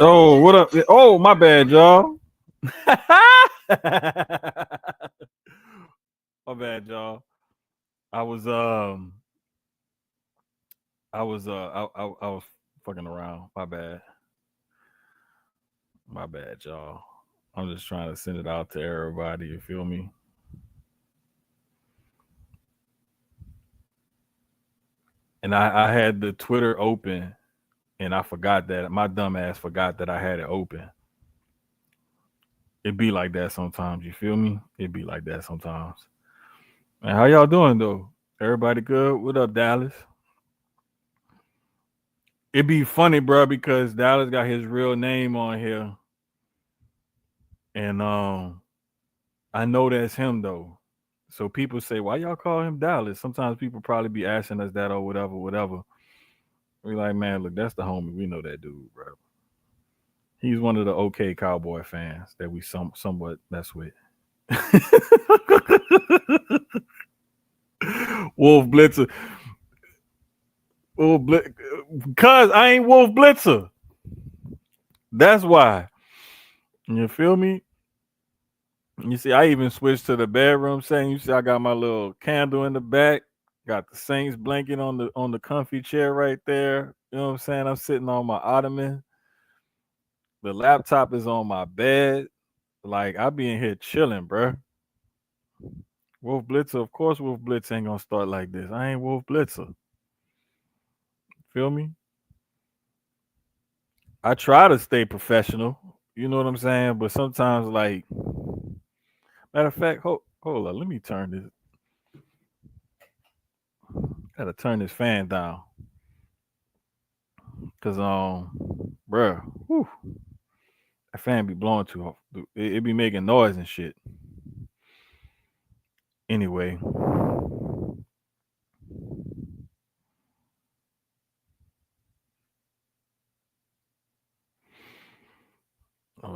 Oh, what up? Oh, my bad, y'all. My bad, y'all. I was I was fucking around. My bad. My bad, y'all. I'm just trying to send it out to everybody. You feel me? And I had the Twitter open, and I forgot that my dumb ass forgot that I had it open. It be like that sometimes. You feel me? It be like that sometimes. Man, how y'all doing though? Everybody good? What up, Dallas? It be funny, bro, because Dallas got his real name on here, and I know that's him though. So people say, "Why y'all call him Dallas?" Sometimes people probably be asking us that or whatever, whatever. We like, man, look, that's the homie. We know that dude, bro. He's one of the OK Cowboy fans that we somewhat mess with. Wolf Blitzer, Wolf Blitzer, cause I ain't Wolf Blitzer. That's why. You feel me? You see, I even switched to the bedroom setting. You see, I got my little candle in the back. Got the Saints blanket on the comfy chair right there. You know what I'm saying? I'm sitting on my ottoman. The laptop is on my bed. Like I be in here chilling, bruh. Wolf Blitzer, of course, Wolf Blitz ain't gonna start like this. I ain't Wolf Blitzer. Feel me? I try to stay professional. You know what I'm saying? But sometimes, like, matter of fact, hold on. Let me turn this. Gotta turn this fan down. Cause bruh, whew, that fan be blowing too hard. It be making noise and shit. Anyway, oh,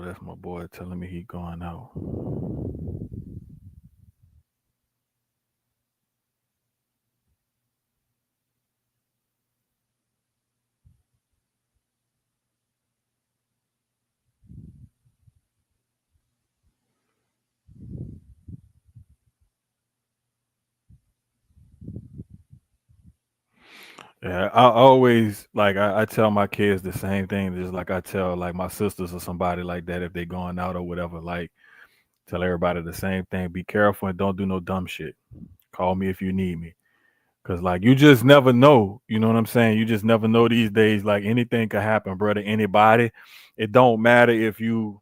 that's my boy telling me he going out. Yeah, I always like I tell my kids the same thing, just like I tell like my sisters or somebody like that if they going out or whatever. Like tell everybody the same thing. Be careful and don't do no dumb shit. Call me if you need me. Cause like you just never know. You know what I'm saying? You just never know these days. Like anything could happen, brother. Anybody. It don't matter if you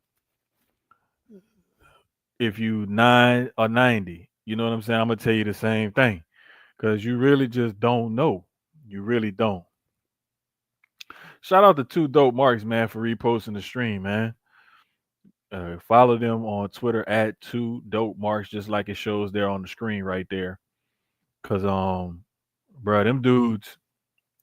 9 or 90. You know what I'm saying? I'm gonna tell you the same thing. Cause you really just don't know. You really don't. Shout out to Two Dope Marks, man, for reposting the stream, man. Follow them on Twitter at Two Dope Marks, just like it shows there on the screen right there. Cause bro, them dudes,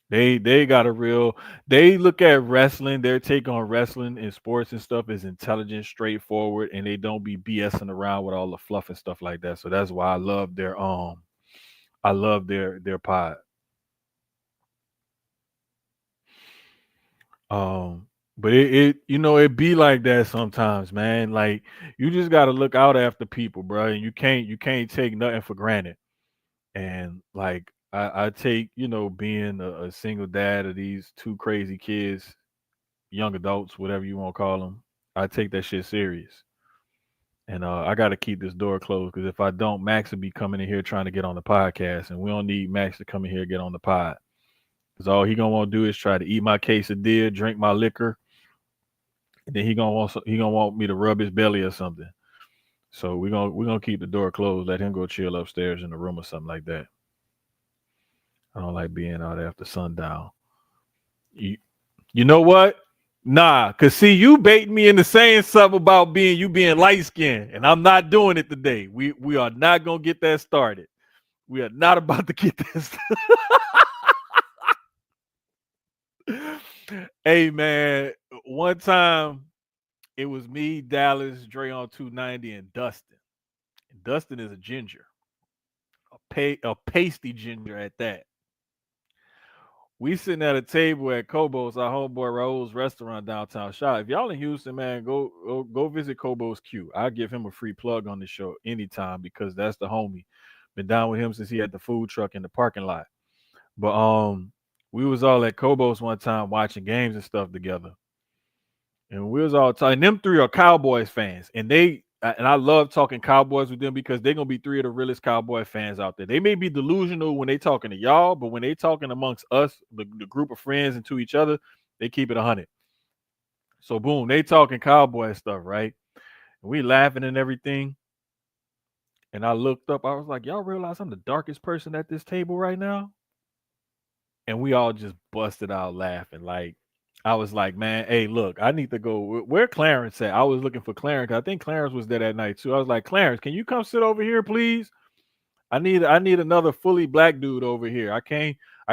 they got a real. They look at wrestling. Their take on wrestling and sports and stuff is intelligent, straightforward, and they don't be BSing around with all the fluff and stuff like that. So that's why I love their I love their pod. But it it be like that sometimes, man. Like you just gotta look out after people, bro. And you can't take nothing for granted. And like I take being a single dad of these two crazy kids, young adults, whatever you want to call them. I take that shit serious. And I got to keep this door closed because if I don't, Max will be coming in here trying to get on the podcast, and we don't need Max to come in here and get on the pod because all he gonna want to do is try to eat my quesadilla, drink my liquor, and then he gonna want me to rub his belly or something. So we're gonna keep the door closed, let him go chill upstairs in the room or something like that. I don't like being out after sundown. You, you know what? Nah, cause see, you bait me into saying something about being light skinned, and I'm not doing it today. We are not gonna get that started. We are not about to get this. Hey man, one time it was me, Dallas, Dre on 290, and Dustin. And Dustin is a ginger, a pasty ginger at that. We sitting at a table at Kobo's, our homeboy Raul's restaurant downtown. Shot. If y'all in Houston, man, go visit Kobo's Q. I'll give him a free plug on the show anytime because that's the homie. Been down with him since he had the food truck in the parking lot. But we was all at Kobo's one time watching games and stuff together. And we was all talking. Them three are Cowboys fans, and I love talking Cowboys with them because they're gonna be three of the realest Cowboy fans out there. They may be delusional when they talking to y'all, but when they talking amongst us, the group of friends and to each other, they keep it 100. So boom, they talking Cowboy stuff, right? And we laughing and everything. And I looked up, I was like, y'all realize I'm the darkest person at this table right now? And we all just busted out laughing. Like, I was like, man, hey, look, I need to go. Where Clarence at? I was looking for Clarence. I think Clarence was there that night too. I was like, Clarence, can you come sit over here, please? I need another fully black dude over here. I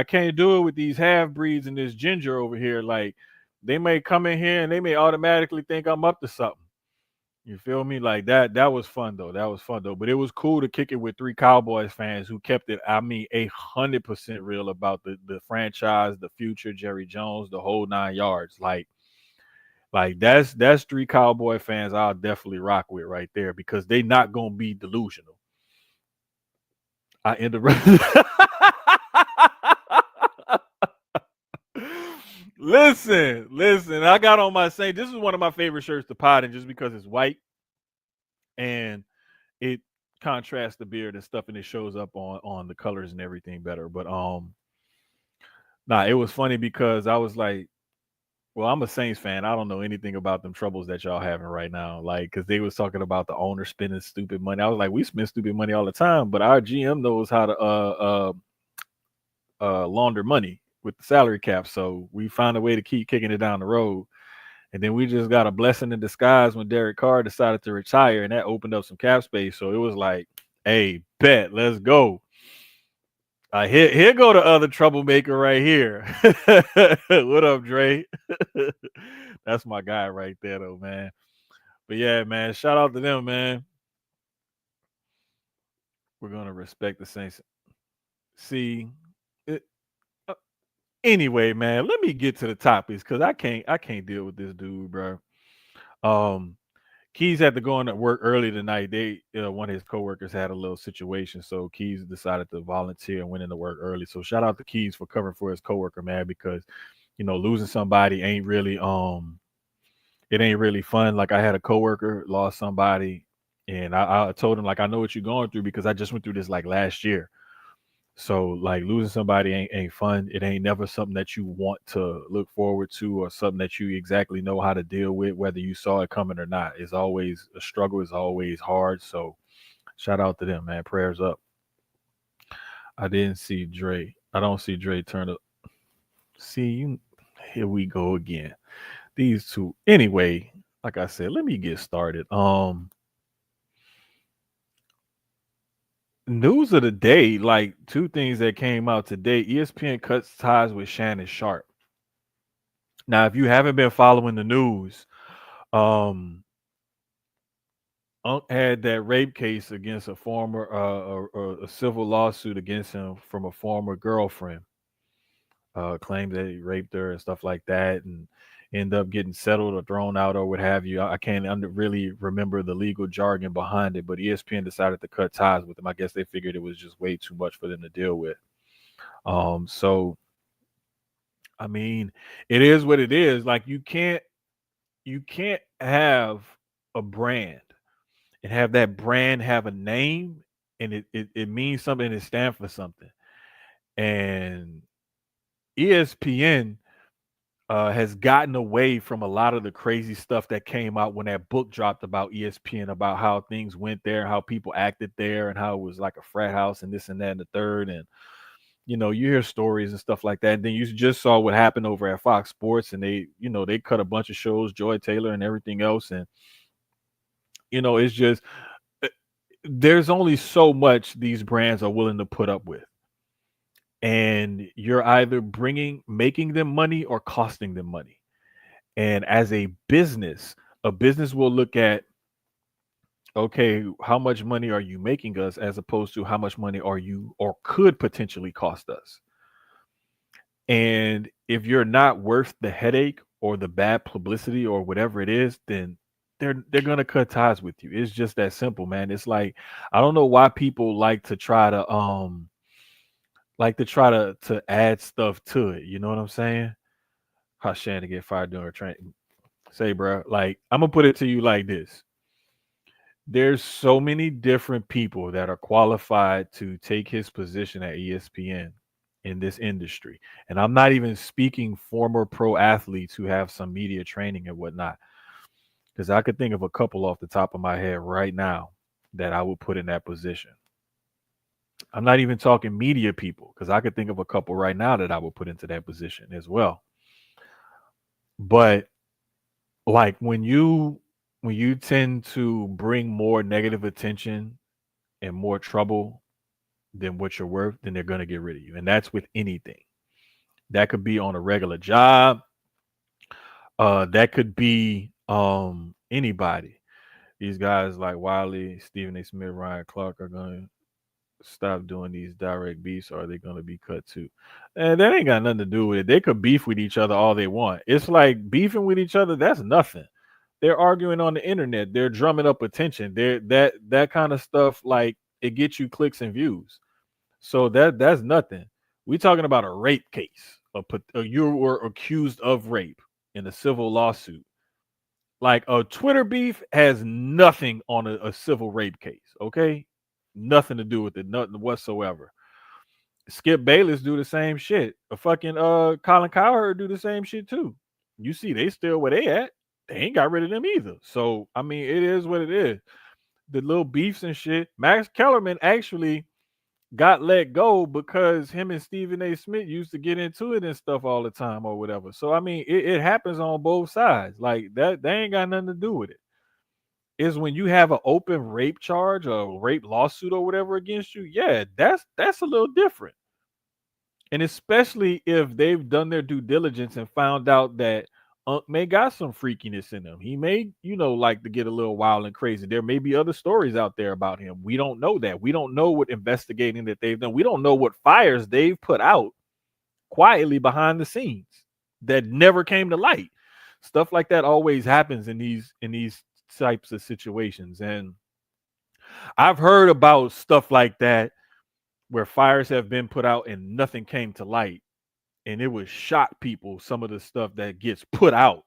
can't do it with these half breeds and this ginger over here. Like, they may come in here and they may automatically think I'm up to something. You feel me? Like that. That was fun though. That was fun though. But it was cool to kick it with three Cowboys fans who kept it, I mean, 100% real about the franchise, the future, Jerry Jones, the whole 9 yards. Like that's three Cowboy fans I'll definitely rock with right there because they not gonna be delusional. I interrupted. Listen. I got on my same. This is one of my favorite shirts to pot, and just because it's white and it contrasts the beard and stuff, and it shows up on the colors and everything better. But nah, it was funny because I was like, well, I'm a Saints fan. I don't know anything about them troubles that y'all having right now. Like, because they was talking about the owner spending stupid money. I was like, we spend stupid money all the time, but our GM knows how to launder money with the salary cap. So we found a way to keep kicking it down the road. And then we just got a blessing in disguise when Derek Carr decided to retire, and that opened up some cap space. So it was like, hey, bet, let's go. Here go the other troublemaker right here. What up, Dre? That's my guy right there, though, man. But yeah, man, shout out to them, man. We're gonna respect the Saints. See, it, uh, anyway, man, let me get to the topics because I can't deal with this dude, bro. Um, Keyz had to go in at work early tonight. One of his coworkers had a little situation, so Keyz decided to volunteer and went into work early. So shout out to Keyz for covering for his coworker, man, because losing somebody ain't really it ain't really fun. Like I had a coworker lost somebody, and I told him like I know what you're going through because I just went through this like last year. So like losing somebody ain't fun. It ain't never something that you want to look forward to or something that you exactly know how to deal with, whether you saw it coming or not. It's always a struggle, it's always hard. So shout out to them, man. Prayers up. I didn't see Dre. I don't see Dre turn up. See you. Here we go again. These two. Anyway, like I said, let me get started. News of the day, like two things that came out today. ESPN cuts ties with Shannon Sharp. Now, if you haven't been following the news, um, Unc had that rape case against a former, a civil lawsuit against him from a former girlfriend. Claimed that he raped her and stuff like that, and end up getting settled or thrown out or what have you. I can't really remember the legal jargon behind it, but ESPN decided to cut ties with him. I guess they figured it was just way too much for them to deal with. So I mean, it is what it is. Like you can't have a brand and have that brand have a name and it means something and it stands for something. And ESPN has gotten away from a lot of the crazy stuff that came out when that book dropped about ESPN, about how things went there, how people acted there, and how it was like a frat house and this and that and the third. And you hear stories and stuff like that. And then you just saw what happened over at Fox Sports, and they cut a bunch of shows, Joy Taylor and everything else. And it's just uh, there's only so much these brands are willing to put up with. And you're either making them money or costing them money. And as a business will look at, okay, how much money are you making us as opposed to how much money are you or could potentially cost us. And if you're not worth the headache or the bad publicity or whatever it is, then they're gonna cut ties with you. It's just that simple, man. It's like I don't know why people like to try to add stuff to it. You know what I'm saying? How Shannon get fired during her training. Say, bro, like I'm gonna put it to you like this. There's so many different people that are qualified to take his position at ESPN in this industry. And I'm not even speaking former pro athletes who have some media training and whatnot, because I could think of a couple off the top of my head right now that I would put in that position. I'm not even talking media people, because I could think of a couple right now that I would put into that position as well. But like when you tend to bring more negative attention and more trouble than what you're worth, then they're gonna get rid of you. And that's with anything. That could be on a regular job. That could be anybody. These guys like Wiley, Stephen A. Smith, Ryan Clark are gonna stop doing these direct beefs, or are they gonna be cut too? And that ain't got nothing to do with it. They could beef with each other all they want. It's like beefing with each other, that's nothing. They're arguing on the internet, they're drumming up attention. That kind of stuff, like it gets you clicks and views. So that's nothing. We talking about a rape case. You were accused of rape in a civil lawsuit. Like a Twitter beef has nothing on a civil rape case. Okay, nothing to do with it, nothing whatsoever. Skip Bayless do the same shit. A fucking Colin Cowherd do the same shit too. You see, they still where they at. They ain't got rid of them either. So I mean, it is what it is. The little beefs and shit. Max Kellerman actually got let go because him and Stephen A. Smith used to get into it and stuff all the time or whatever. So I mean, it happens on both sides. Like that, they ain't got nothing to do with it. Is when you have an open rape charge or rape lawsuit or whatever against you, yeah, that's a little different. And especially if they've done their due diligence and found out that Unc may got some freakiness in him. He may, like to get a little wild and crazy. There may be other stories out there about him. We don't know that. We don't know what investigating that they've done. We don't know what fires they've put out quietly behind the scenes that never came to light. Stuff like that always happens in these types of situations. And I've heard about stuff like that where fires have been put out and nothing came to light, and it would shock people, some of the stuff that gets put out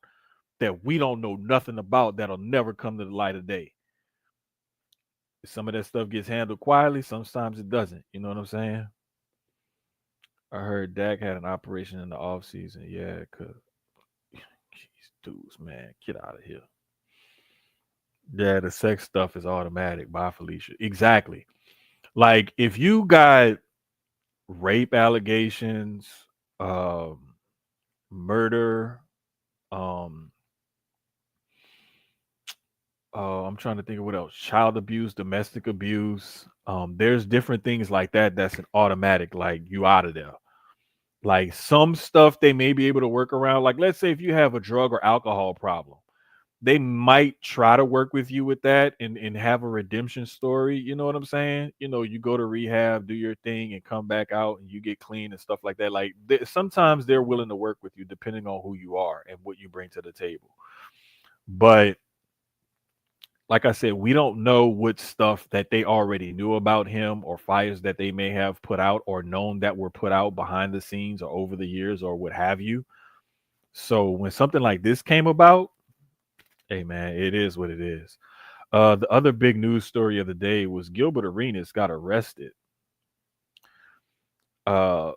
that we don't know nothing about, that'll never come to the light of day. Some of that stuff gets handled quietly, sometimes it doesn't. You know what I'm saying? I heard Dak had an operation in the off season. Yeah, because these dudes, man, get out of here. Yeah, the sex stuff is automatic. Bye, Felicia. Exactly. Like if you got rape allegations, um, murder, um, I'm trying to think of what else. Child abuse, domestic abuse. There's different things like that. That's an automatic, like you out of there. Like some stuff they may be able to work around. Like let's say if you have a drug or alcohol problem, they might try to work with you with that and have a redemption story. You know what I'm saying? You go to rehab, do your thing, and come back out and you get clean and stuff like that. Like sometimes they're willing to work with you depending on who you are and what you bring to the table. But like I said, we don't know what stuff that they already knew about him or fires that they may have put out or known that were put out behind the scenes or over the years or what have you. So when something like this came about, hey man, it is what it is. The other big news story of the day was Gilbert Arenas got arrested. Uh,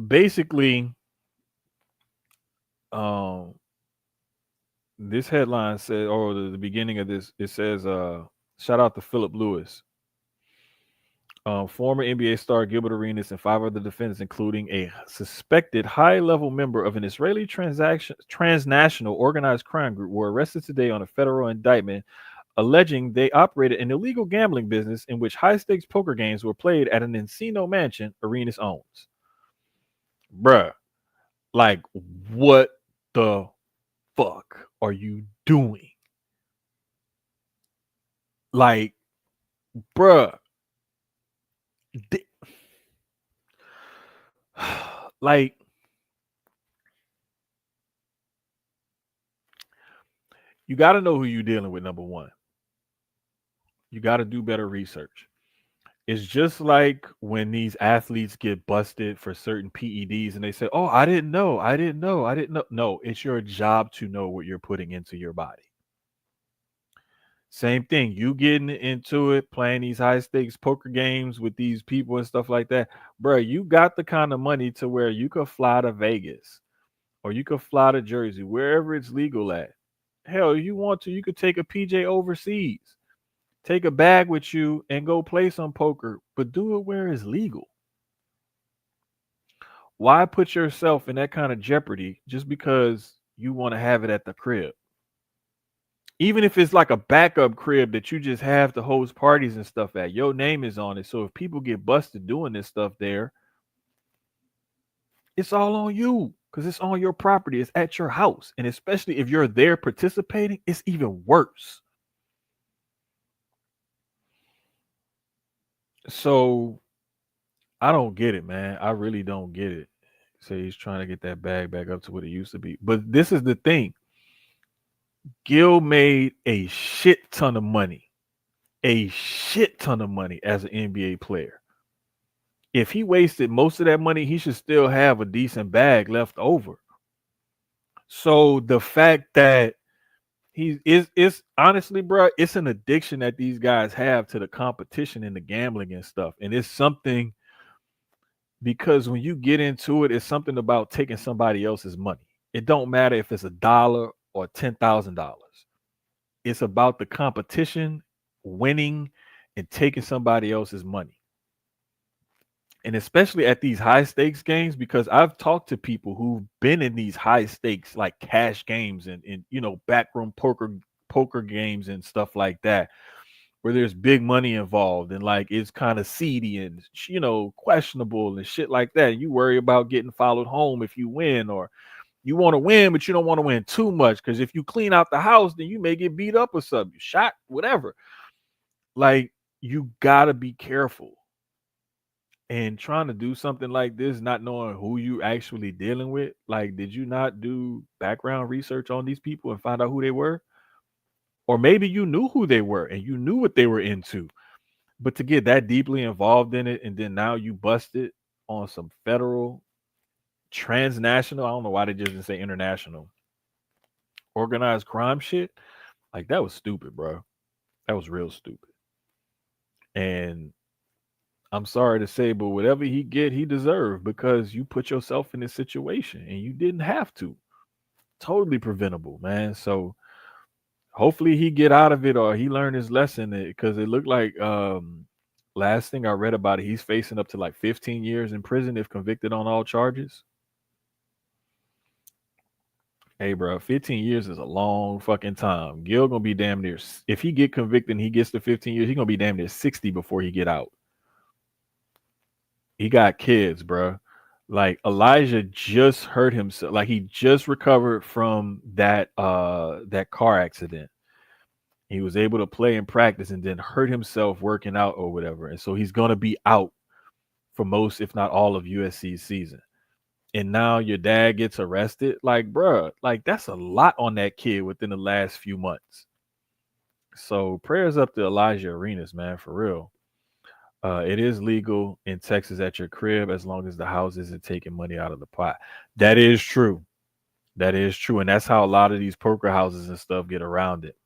basically, um, this headline said, or the beginning of this, it says, shout out to Philip Lewis. Former NBA star Gilbert Arenas and 5 other defendants, including a suspected high-level member of an Israeli transnational organized crime group, were arrested today on a federal indictment alleging they operated an illegal gambling business in which high-stakes poker games were played at an Encino mansion Arenas owns. Bruh, like, what the fuck are you doing? Like, bruh, like You got to know who you're dealing with. Number one, you got to do better research. It's just like when these athletes get busted for certain PEDs and they say, "Oh, I didn't know. I didn't know. I didn't know." No, it's your job to know what you're putting into your body. Same thing. You getting into it, playing these high stakes poker games with these people and stuff like that. Bro, you got the kind of money to where you could fly to Vegas or you could fly to Jersey, wherever it's legal at. Hell, if you want to, you could take a PJ overseas, take a bag with you and go play some poker, but do it where it's legal. Why put yourself in that kind of jeopardy just because you want to have it at the crib? Even if it's like a backup crib that you just have to host parties and stuff at, your name is on it. So if people get busted doing this stuff there, it's all on you because it's on your property. It's at your house. And especially if you're there participating, it's even worse. So I don't get it, man. I really don't get it. Say he's trying to get that bag back up to what it used to be. But this is the thing. Gil made a shit ton of money, as an NBA player. If he wasted most of that money, he should still have a decent bag left over. So the fact that he is honestly, bro, it's an addiction that these guys have to the competition and the gambling and stuff. And it's something because when you get into it, it's something about taking somebody else's money. It don't matter if it's $1 or $10,000. It's about the competition, winning, and taking somebody else's money. And especially at these high stakes games, because I've talked to people who've been in these high stakes like cash games and backroom poker games and stuff like that, where there's big money involved and like it's kind of seedy and questionable and shit like that. You worry about getting followed home if you win, or you want to win, but you don't want to win too much because if you clean out the house, then you may get beat up or something, shot, whatever. Like you gotta be careful. And trying to do something like this, not knowing who you actually dealing with, like, did you not do background research on these people and find out who they were? Or maybe you knew who they were and you knew what they were into, but to get that deeply involved in it and then now you busted on some federal, transnational, I don't know why they just didn't say international, organized crime shit, like that was stupid, bro. That was real stupid. And I'm sorry to say, but whatever he get, he deserved because you put yourself in this situation and you didn't have to. Totally preventable, man. So hopefully he get out of it or he learned his lesson because it looked like last thing I read about it, he's facing up to like 15 years in prison if convicted on all charges. Hey, bro, 15 years is a long fucking time. Gil gonna be damn near if he get convicted and he gets to 15 years, he gonna be damn near 60 before he get out. He got kids, bro. Like Elijah just hurt himself. Like he just recovered from that car accident. He was able to play and practice and then hurt himself working out or whatever. And so he's gonna be out for most, if not all, of USC's season. And now your dad gets arrested. Like, bro, like that's a lot on that kid within the last few months. So prayers up to Elijah Arenas, man, for real. It is legal in Texas at your crib as long as the house isn't taking money out of the pot. That is true. That is true. And that's how a lot of these poker houses and stuff get around it.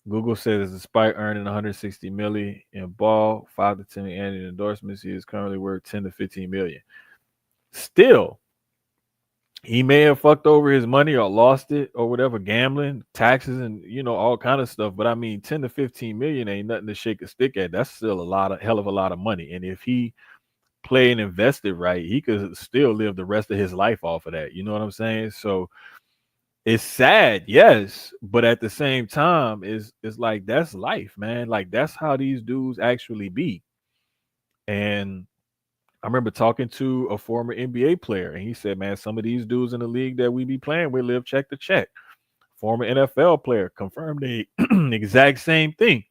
Google says despite earning 160 million in ball, 5 to 10 annual endorsements, he is currently worth 10 to 15 million. Still, he may have fucked over his money or lost it or whatever, gambling, taxes, and all kind of stuff. But I mean, 10 to 15 million ain't nothing to shake a stick at. That's still a hell of a lot of money. And if he play and invested right, he could still live the rest of his life off of that. You know what I'm saying? So it's sad, yes, but at the same time, it's like that's life, man. Like that's how these dudes actually be. And I remember talking to a former NBA player, and he said, "Man, some of these dudes in the league that we be playing with live check to check." Former NFL player confirmed the exact same thing.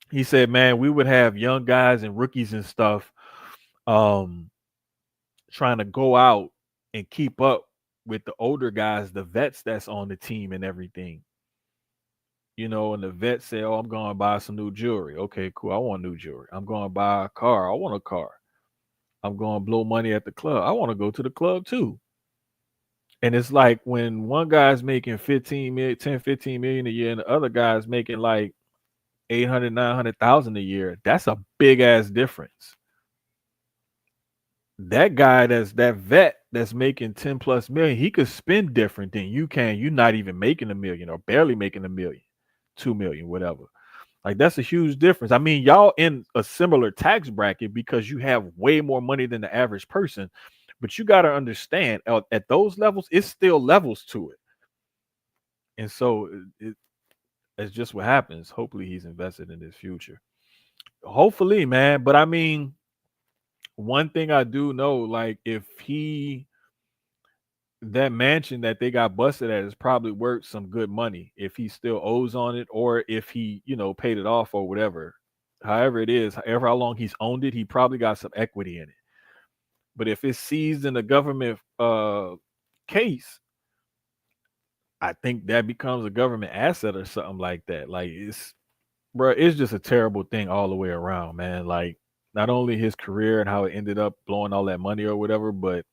He said, "Man, we would have young guys and rookies and stuff, trying to go out and keep up with the older guys, the vets that's on the team and everything. And the vet say, "Oh, I'm going to buy some new jewelry." Okay, cool. I want new jewelry. I'm going to buy a car. I want a car. I'm going to blow money at the club. I want to go to the club too. And it's like when one guy's making 15 million, 10, 15 million a year, and the other guy's making like 800, 900,000 a year. That's a big ass difference. That guy that vet that's making 10 plus million, he could spend different than you can. You're not even making a million or barely making a million, 2 million, whatever. Like that's a huge difference. I mean, y'all in a similar tax bracket because you have way more money than the average person. But you got to understand at those levels, it's still levels to it. And so it's just what happens. Hopefully he's invested in his future. Hopefully, man. But I mean, one thing I do know, like if he that mansion that they got busted at is probably worth some good money if he still owes on it or if he, paid it off or whatever. However it is, however how long he's owned it, he probably got some equity in it. But if it's seized in a government case, I think that becomes a government asset or something like that. Like it's just a terrible thing all the way around, man. Like not only his career and how it ended up blowing all that money or whatever, but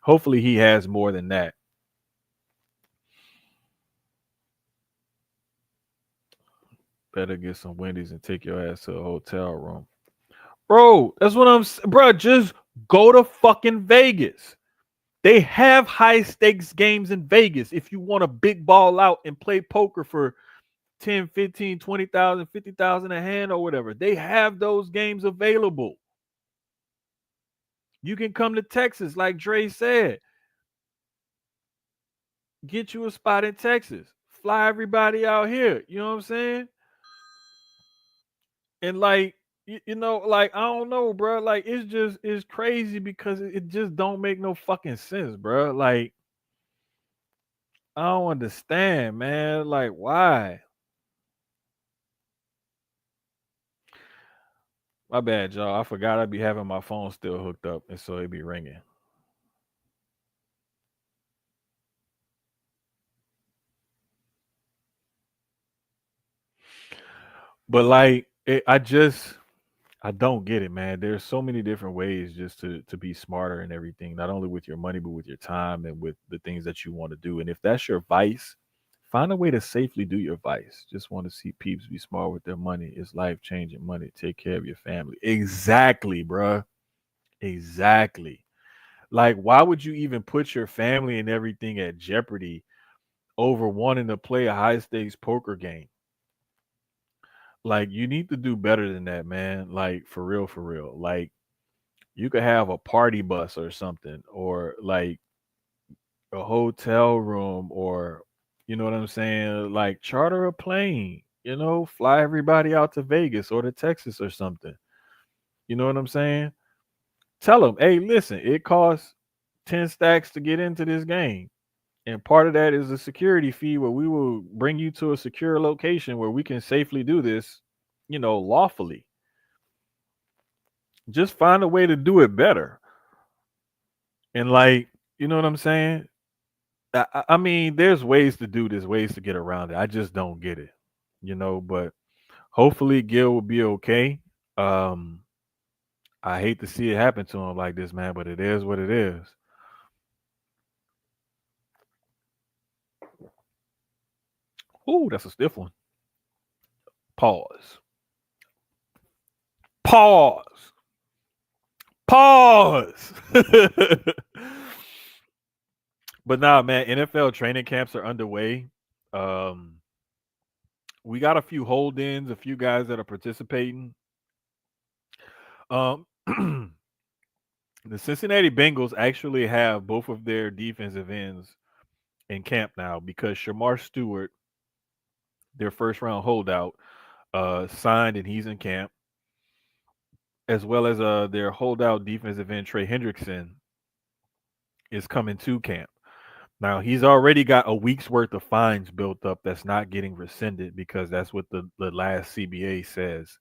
hopefully he has more than that. Better get some Wendy's and take your ass to a hotel room. Bro, that's what I'm saying. Bro, just go to fucking Vegas. They have high stakes games in Vegas. If you want a big ball out and play poker for 10, 15, 20,000, 50,000 a hand or whatever, they have those games available. You can come to Texas, like Dre said. Get you a spot in Texas. Fly everybody out here. You know what I'm saying? And like, like I don't know, bro. Like it's crazy because it just don't make no fucking sense, bro. Like I don't understand, man. Like why? My bad, y'all. I forgot I'd be having my phone still hooked up, and so it'd be ringing. But like, I don't get it, man. There's so many different ways just to be smarter and everything, not only with your money, but with your time and with the things that you want to do. And if that's your vice, find a way to safely do your vice. Just want to see peeps be smart with their money. It's life changing money. Take care of your family. Exactly, bruh. Exactly. Like, why would you even put your family and everything at jeopardy over wanting to play a high stakes poker game? Like, you need to do better than that, man. Like, for real, for real. Like, you could have a party bus or something, or like a hotel room, or you know what I'm saying? Like, charter a plane, fly everybody out to Vegas or to Texas or something. You know what I'm saying? Tell them, hey, listen, it costs 10 stacks to get into this game. And part of that is a security fee where we will bring you to a secure location where we can safely do this, lawfully. Just find a way to do it better. And like, you know what I'm saying? I mean, there's ways to do this, ways to get around it. I just don't get it, but hopefully Gil will be okay. Um, I hate to see it happen to him like this, man, but it is what it is. Ooh, that's a stiff one. Pause. Pause. Pause. But nah, man, NFL training camps are underway. Um, we got a few hold-ins, a few guys that are participating. Um, the Cincinnati Bengals actually have both of their defensive ends in camp now because Shamar Stewart, their first round holdout, signed and he's in camp, as well as their holdout defensive end Trey Hendrickson is coming to camp. Now he's already got a week's worth of fines built up that's not getting rescinded because that's what the last CBA says.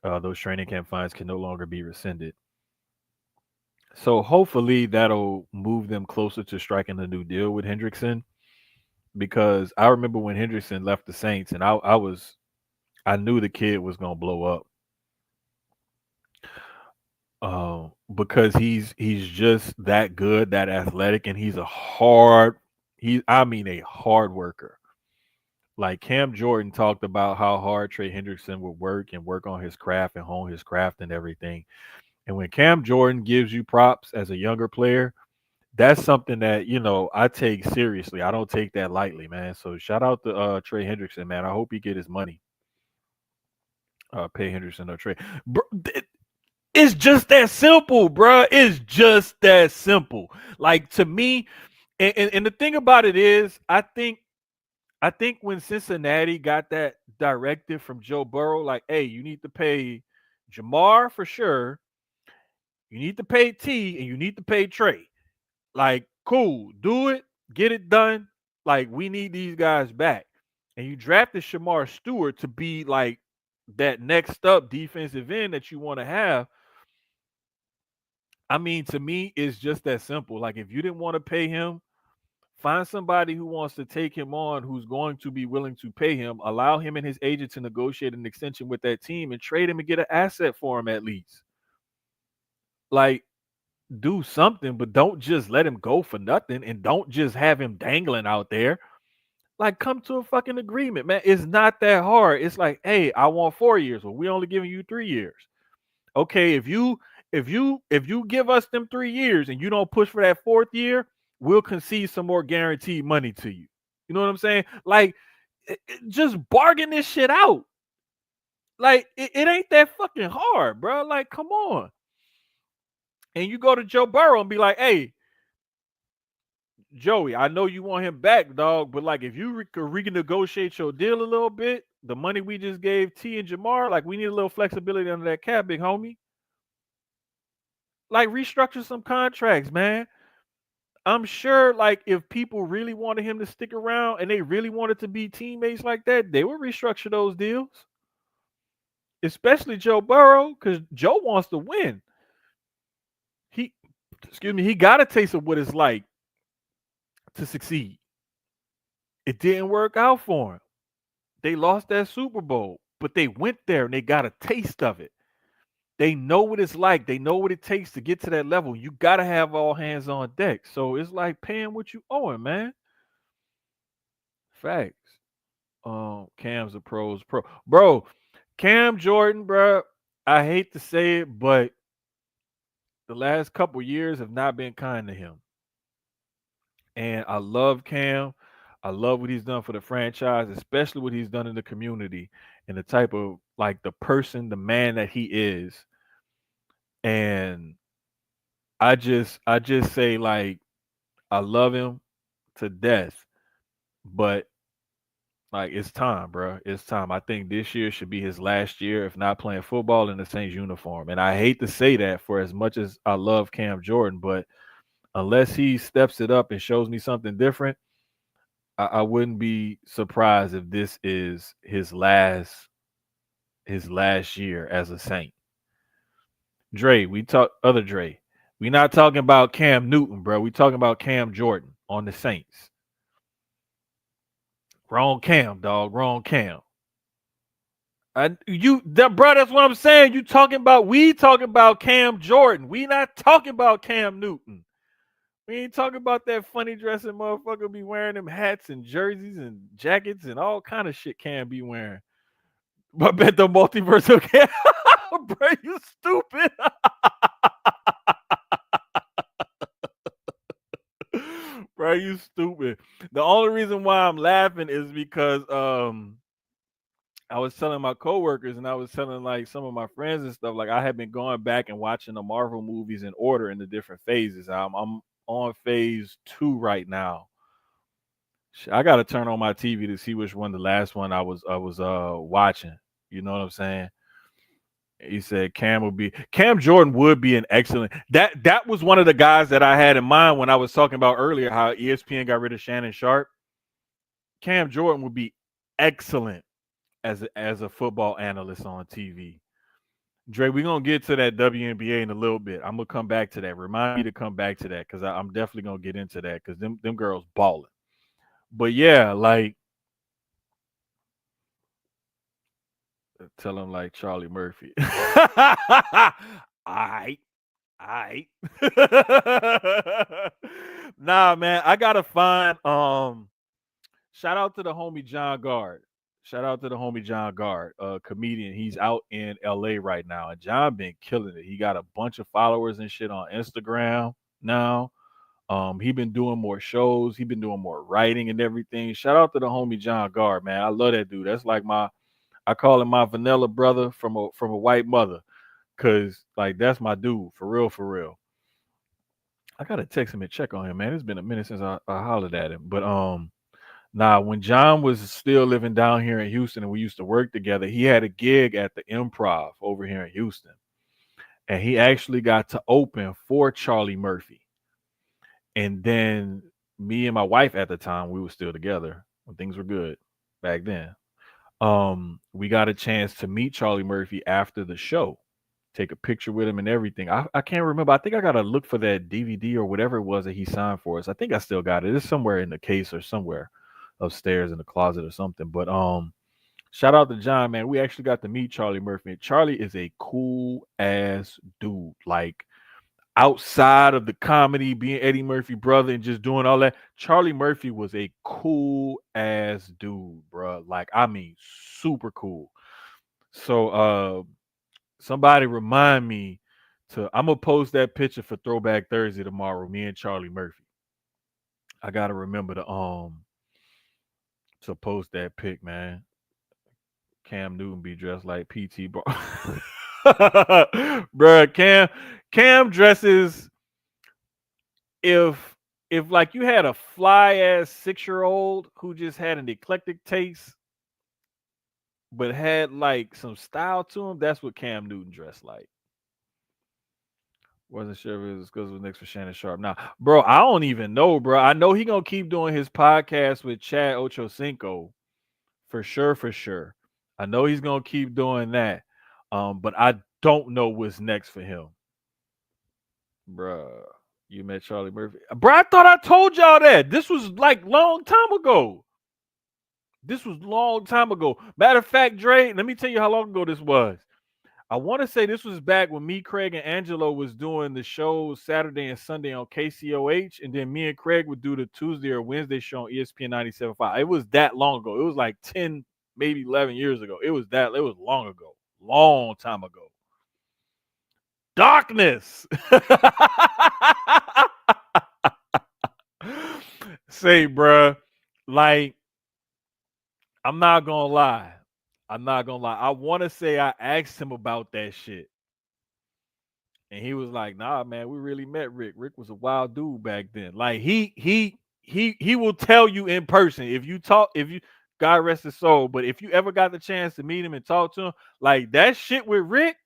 Those training camp fines can no longer be rescinded. So hopefully that'll move them closer to striking a new deal with Hendrickson, because I remember when Hendrickson left the Saints, and I knew the kid was gonna blow up. Because he's just that good, that athletic, and he's a hard he I mean a hard worker. Like Cam Jordan talked about how hard Trey Hendrickson would work and work on his craft and hone his craft and everything. And when Cam Jordan gives you props as a younger player, that's something that, I take seriously. I don't take that lightly, man. So shout out to Trey Hendrickson, man. I hope he get his money. Pay Hendrickson or Trey. Bro, it's just that simple, bro. It's just that simple. Like to me, and the thing about it is, I think when Cincinnati got that directive from Joe Burrow, like, hey, you need to pay Jamar for sure, you need to pay T, and you need to pay Trey. Like, cool, do it, get it done. Like, we need these guys back. And you drafted Shamar Stewart to be like that next up defensive end that you want to have. I mean, to me, it's just that simple. Like, if you didn't want to pay him, find somebody who wants to take him on, who's going to be willing to pay him. Allow him and his agent to negotiate an extension with that team and trade him and get an asset for him at least. Like, do something, but don't just let him go for nothing, and don't just have him dangling out there. Like, come to a fucking agreement, man. It's not that hard. It's like, hey, I want 4 years. Well, we only giving you 3 years. Okay, if you give us them 3 years and you don't push for that fourth year, we'll concede some more guaranteed money to you. You know what I'm saying? Like, just bargain this shit out. Like, it ain't that fucking hard, bro. Like, come on. And you go to Joe Burrow and be like, hey, Joey, I know you want him back, dog, but like if you could renegotiate your deal a little bit, the money we just gave T and Jamar, like we need a little flexibility under that cap, big homie. Like restructure some contracts, man. I'm sure, like if people really wanted him to stick around and they really wanted to be teammates like that, they would restructure those deals. Especially Joe Burrow, because Joe wants to win. He, excuse me, he got a taste of what it's like to succeed. It didn't work out for him. They lost that Super Bowl, but they went there and they got a taste of it. They know what it's like. They know what it takes to get to that level. You got to have all hands on deck. So it's like paying what you owe him, man. Facts. Cam's a pro's pro. Bro, Cam Jordan, bro, I hate to say it, but the last couple years have not been kind to him. And I love Cam. I love what he's done for the franchise, especially what he's done in the community and the type of like the person, the man that he is. And I just say like I love him to death, but like it's time, bro. It's time. I think this year should be his last year, if not playing football in the Saints uniform. And I hate to say that for as much as I love Cam Jordan, but unless he steps it up and shows me something different, I wouldn't be surprised if this is his last year as a Saint. Dre, we talk other Dre. We not talking about Cam Newton, bro. We talking about Cam Jordan on the Saints. Wrong Cam, dog. Wrong Cam. Bro, that's what I'm saying. We talking about Cam Jordan. We not talking about Cam Newton. We ain't talking about that funny dressing motherfucker be wearing them hats and jerseys and jackets and all kind of shit Cam be wearing. But bet the multiverse okay. Bro, you stupid. Bro, you stupid. The only reason why I'm laughing is because I was telling my coworkers and I was telling like some of my friends and stuff. Like I had been going back and watching the Marvel movies in order in the different phases. I'm on phase 2 right now. I gotta turn on my TV to see which one the last one I was watching. You know what I'm saying? He said Cam Jordan would be an excellent that was one of the guys that I had in mind when I was talking about earlier how ESPN got rid of Shannon Sharp. Cam Jordan would be excellent as a football analyst on TV. Dre, we're gonna get to that WNBA in a little bit. I'm gonna come back to that. Remind me to come back to that because I'm definitely gonna get into that because them girls balling. But yeah, like tell them like Charlie Murphy. Alright. Alright. Nah, man, I gotta find shout out to the homie John Guard. Shout out to the homie John Guard, comedian. He's out in LA right now. And John been killing it. He got a bunch of followers and shit on Instagram now. He been doing more shows. He been doing more writing and everything. Shout out to the homie John Guard, man. I love that dude. That's like I call him my vanilla brother from a white mother. Cause like that's my dude, for real, for real. I gotta text him and check on him, man. It's been a minute since I hollered at him. But nah, when John was still living down here in Houston and we used to work together, he had a gig at the Improv over here in Houston. And he actually got to open for Charlie Murphy. And then me and my wife at the time, we were still together when things were good back then. We got a chance to meet Charlie Murphy after the show, take a picture with him and everything. I can't remember. I think I gotta look for that DVD or whatever it was that he signed for us. I think I still got it. It's somewhere in the case or somewhere upstairs in the closet or something. But shout out to John, man. We actually got to meet Charlie Murphy. Charlie is a cool ass dude. Like outside of the comedy, being Eddie Murphy brother and just doing all that, Charlie Murphy was a cool ass dude, bro. Like I mean, super cool. So somebody remind me to I'm gonna post that picture for Throwback Thursday tomorrow. Me and Charlie Murphy. I gotta remember to post that pic, man. Cam Newton be dressed like PT Bar. Bruh, Cam dresses if like you had a fly ass 6-year-old who just had an eclectic taste but had like some style to him, that's what Cam Newton dressed like. Wasn't sure if it was because it was next for Shannon Sharp. Now, bro, I don't even know, bro. I know he gonna keep doing his podcast with Chad Ochocinco for sure, for sure. I know he's gonna keep doing that. But I don't know what's next for him. Bruh. You met Charlie Murphy. Bro, I thought I told y'all that. This was like long time ago. This was long time ago. Matter of fact, Dre, let me tell you how long ago this was. I want to say this was back when me, Craig, and Angelo was doing the shows Saturday and Sunday on KCOH, and then me and Craig would do the Tuesday or Wednesday show on ESPN 97.5. It was that long ago. It was like 10, maybe 11 years ago. It was long ago. Long time ago. Darkness. Say, bruh, like, I'm not gonna lie. I'm not gonna lie. I want to say I asked him about that shit. And he was like, "Nah, man, we really met Rick. Rick was a wild dude back then. Like he will tell you in person if you talk if you God rest his soul, but if you ever got the chance to meet him and talk to him, like that shit with Rick,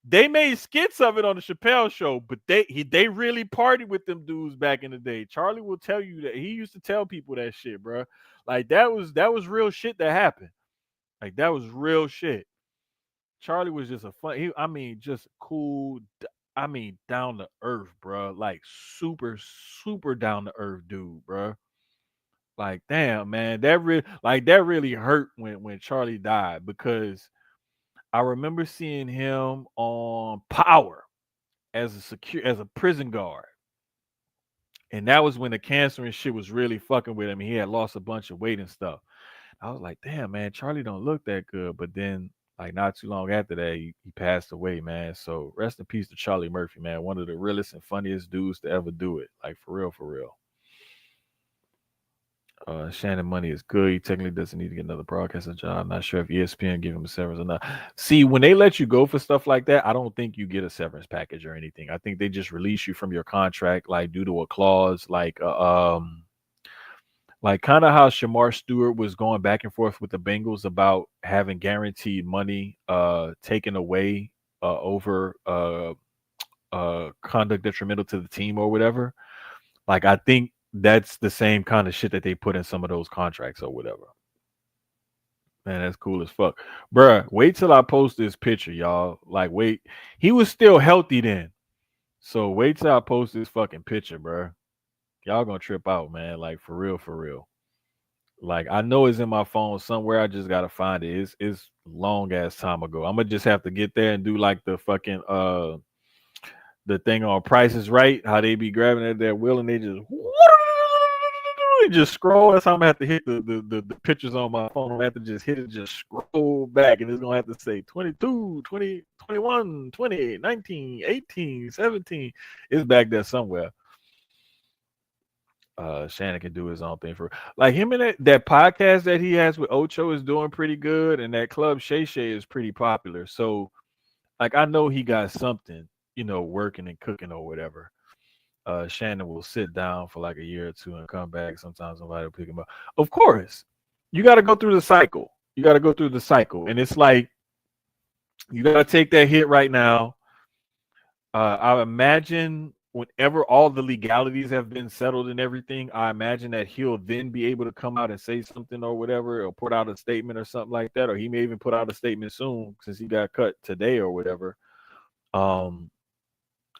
they made skits of it on the Chappelle show, but they really partied with them dudes back in the day. Charlie will tell you that he used to tell people that shit, bro. Like that was real shit that happened. Like that was real shit. Charlie was just a fun. I mean, just cool. I mean, down to earth, bro. Like super, super down to earth dude, bro. Like, damn, man, that really hurt when Charlie died because I remember seeing him on Power as a prison guard, and that was when the cancer and shit was really fucking with him. He had lost a bunch of weight and stuff. I was like, damn, man, Charlie don't look that good. But then, like, not too long after that, he passed away, man. So rest in peace to Charlie Murphy, man. One of the realest and funniest dudes to ever do it. Like, for real, for real. Shannon Money is good. He technically doesn't need to get another broadcasting job. I'm not sure if ESPN give him a severance or not. See, when they let you go for stuff like that, I don't think you get a severance package or anything. I think they just release you from your contract, like due to a clause, like kind of how Shamar Stewart was going back and forth with the Bengals about having guaranteed money taken away over conduct detrimental to the team or whatever. Like I think that's the same kind of shit that they put in some of those contracts or whatever. Man, that's cool as fuck. Bruh, wait till I post this picture, y'all. Like, wait. He was still healthy then. So wait till I post this fucking picture, bruh. Y'all gonna trip out, man. Like, for real, for real. Like, I know it's in my phone somewhere. I just gotta find it. It's long ass time ago. I'm gonna just have to get there and do like the fucking the thing on Price is Right, how they be grabbing at their wheel and they just just scroll. That's how I'm gonna have to hit the pictures on my phone. I'm gonna have to just hit it, just scroll back, and it's gonna have to say 22, 20, 21, 20, 19, 18, 17. It's back there somewhere. Shannon can do his own thing for like him and that podcast that he has with Ocho is doing pretty good, and that Club Shay Shay is pretty popular. So like I know he got something, working and cooking or whatever. Shannon will sit down for like a year or two and come back. Sometimes somebody will pick him up. Of course, you got to go through the cycle. You got to go through the cycle, and it's like you got to take that hit right now. I imagine whenever all the legalities have been settled and everything, I imagine that he'll then be able to come out and say something or whatever, or put out a statement or something like that, or he may even put out a statement soon since he got cut today or whatever. Um,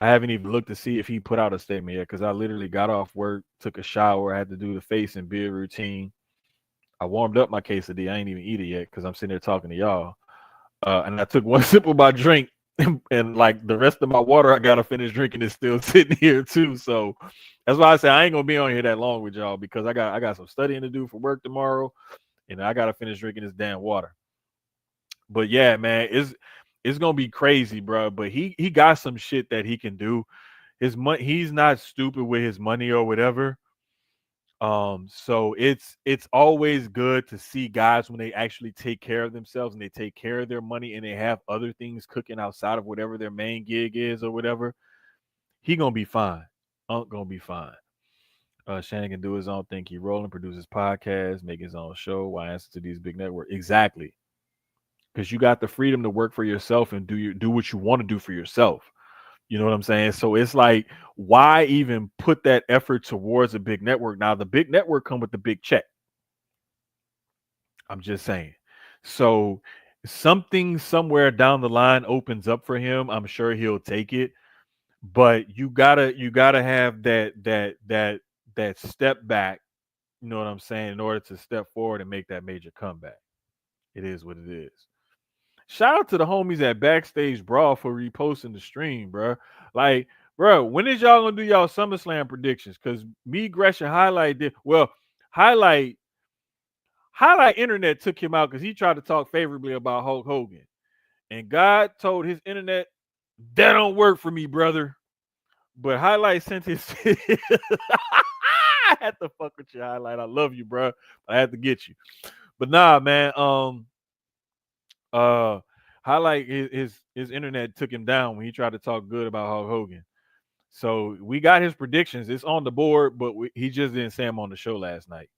I haven't even looked to see if he put out a statement yet because I literally got off work, took a shower, I had to do the face and beard routine. I warmed up my quesadilla. I ain't even eat it yet because I'm sitting there talking to y'all. And I took one sip of my drink, and like the rest of my water, I gotta finish drinking is still sitting here too. So that's why I say I ain't gonna be on here that long with y'all because I got some studying to do for work tomorrow, and I gotta finish drinking this damn water. But yeah, man, it's gonna be crazy, bro. But he got some shit that he can do. His money, he's not stupid with his money or whatever. So it's always good to see guys when they actually take care of themselves and they take care of their money and they have other things cooking outside of whatever their main gig is or whatever. He gonna be fine. Unc gonna be fine. Shannon can do his own thing. Keep rolling, produce his podcast, make his own show. Why answer to these big networks? Exactly, because you got the freedom to work for yourself and do what you want to do for yourself. You know what I'm saying? So it's like, why even put that effort towards a big network? Now the big network come with the big check. I'm just saying. So something somewhere down the line opens up for him. I'm sure he'll take it. But you gotta have that step back. You know what I'm saying? In order to step forward and make that major comeback. It is what it is. Shout out to the homies at Backstage Brawl for reposting the stream, bro. Like, bro, when is y'all gonna do y'all SummerSlam predictions? Because me, Gresham, Highlight did well. Highlight Highlight Internet took him out because he tried to talk favorably about Hulk Hogan, and God told his internet that don't work for me, brother. But Highlight sent his. I had to fuck with you, Highlight. I love you, bro. I had to get you. But nah, man. Uh Highlight his internet took him down when he tried to talk good about Hulk Hogan. So we got his predictions. It's on the board, but he just didn't say them on the show last night.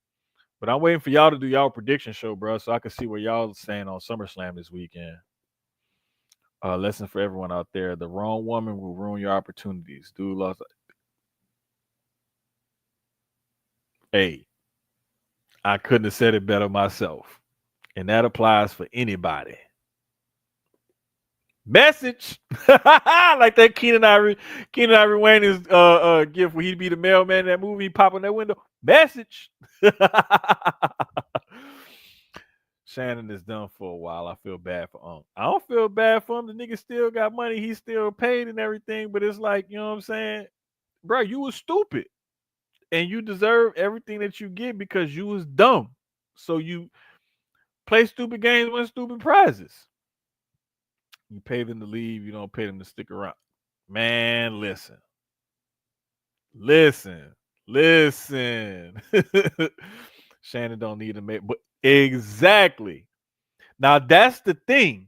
But I'm waiting for y'all to do y'all prediction show, bro, so I can see where y'all stand on SummerSlam this weekend. Lesson for everyone out there: the wrong woman will ruin your opportunities. Dude lost. Hey, I couldn't have said it better myself, and that applies for anybody. Message like that Keenan Ivory Wayne is gift where he'd be the mailman in that movie, he pop on that window. Message. Shannon is done for a while. I feel bad for Unc. I don't feel bad for him. The nigga still got money. He's still paid and everything. But it's like, you know what I'm saying? Bro, you was stupid. And you deserve everything that you get because you was dumb. So you play stupid games, win stupid prizes. You pay them to leave, you don't pay them to stick around. Man, listen. Listen. Listen. Shannon don't need to make but exactly. Now that's the thing.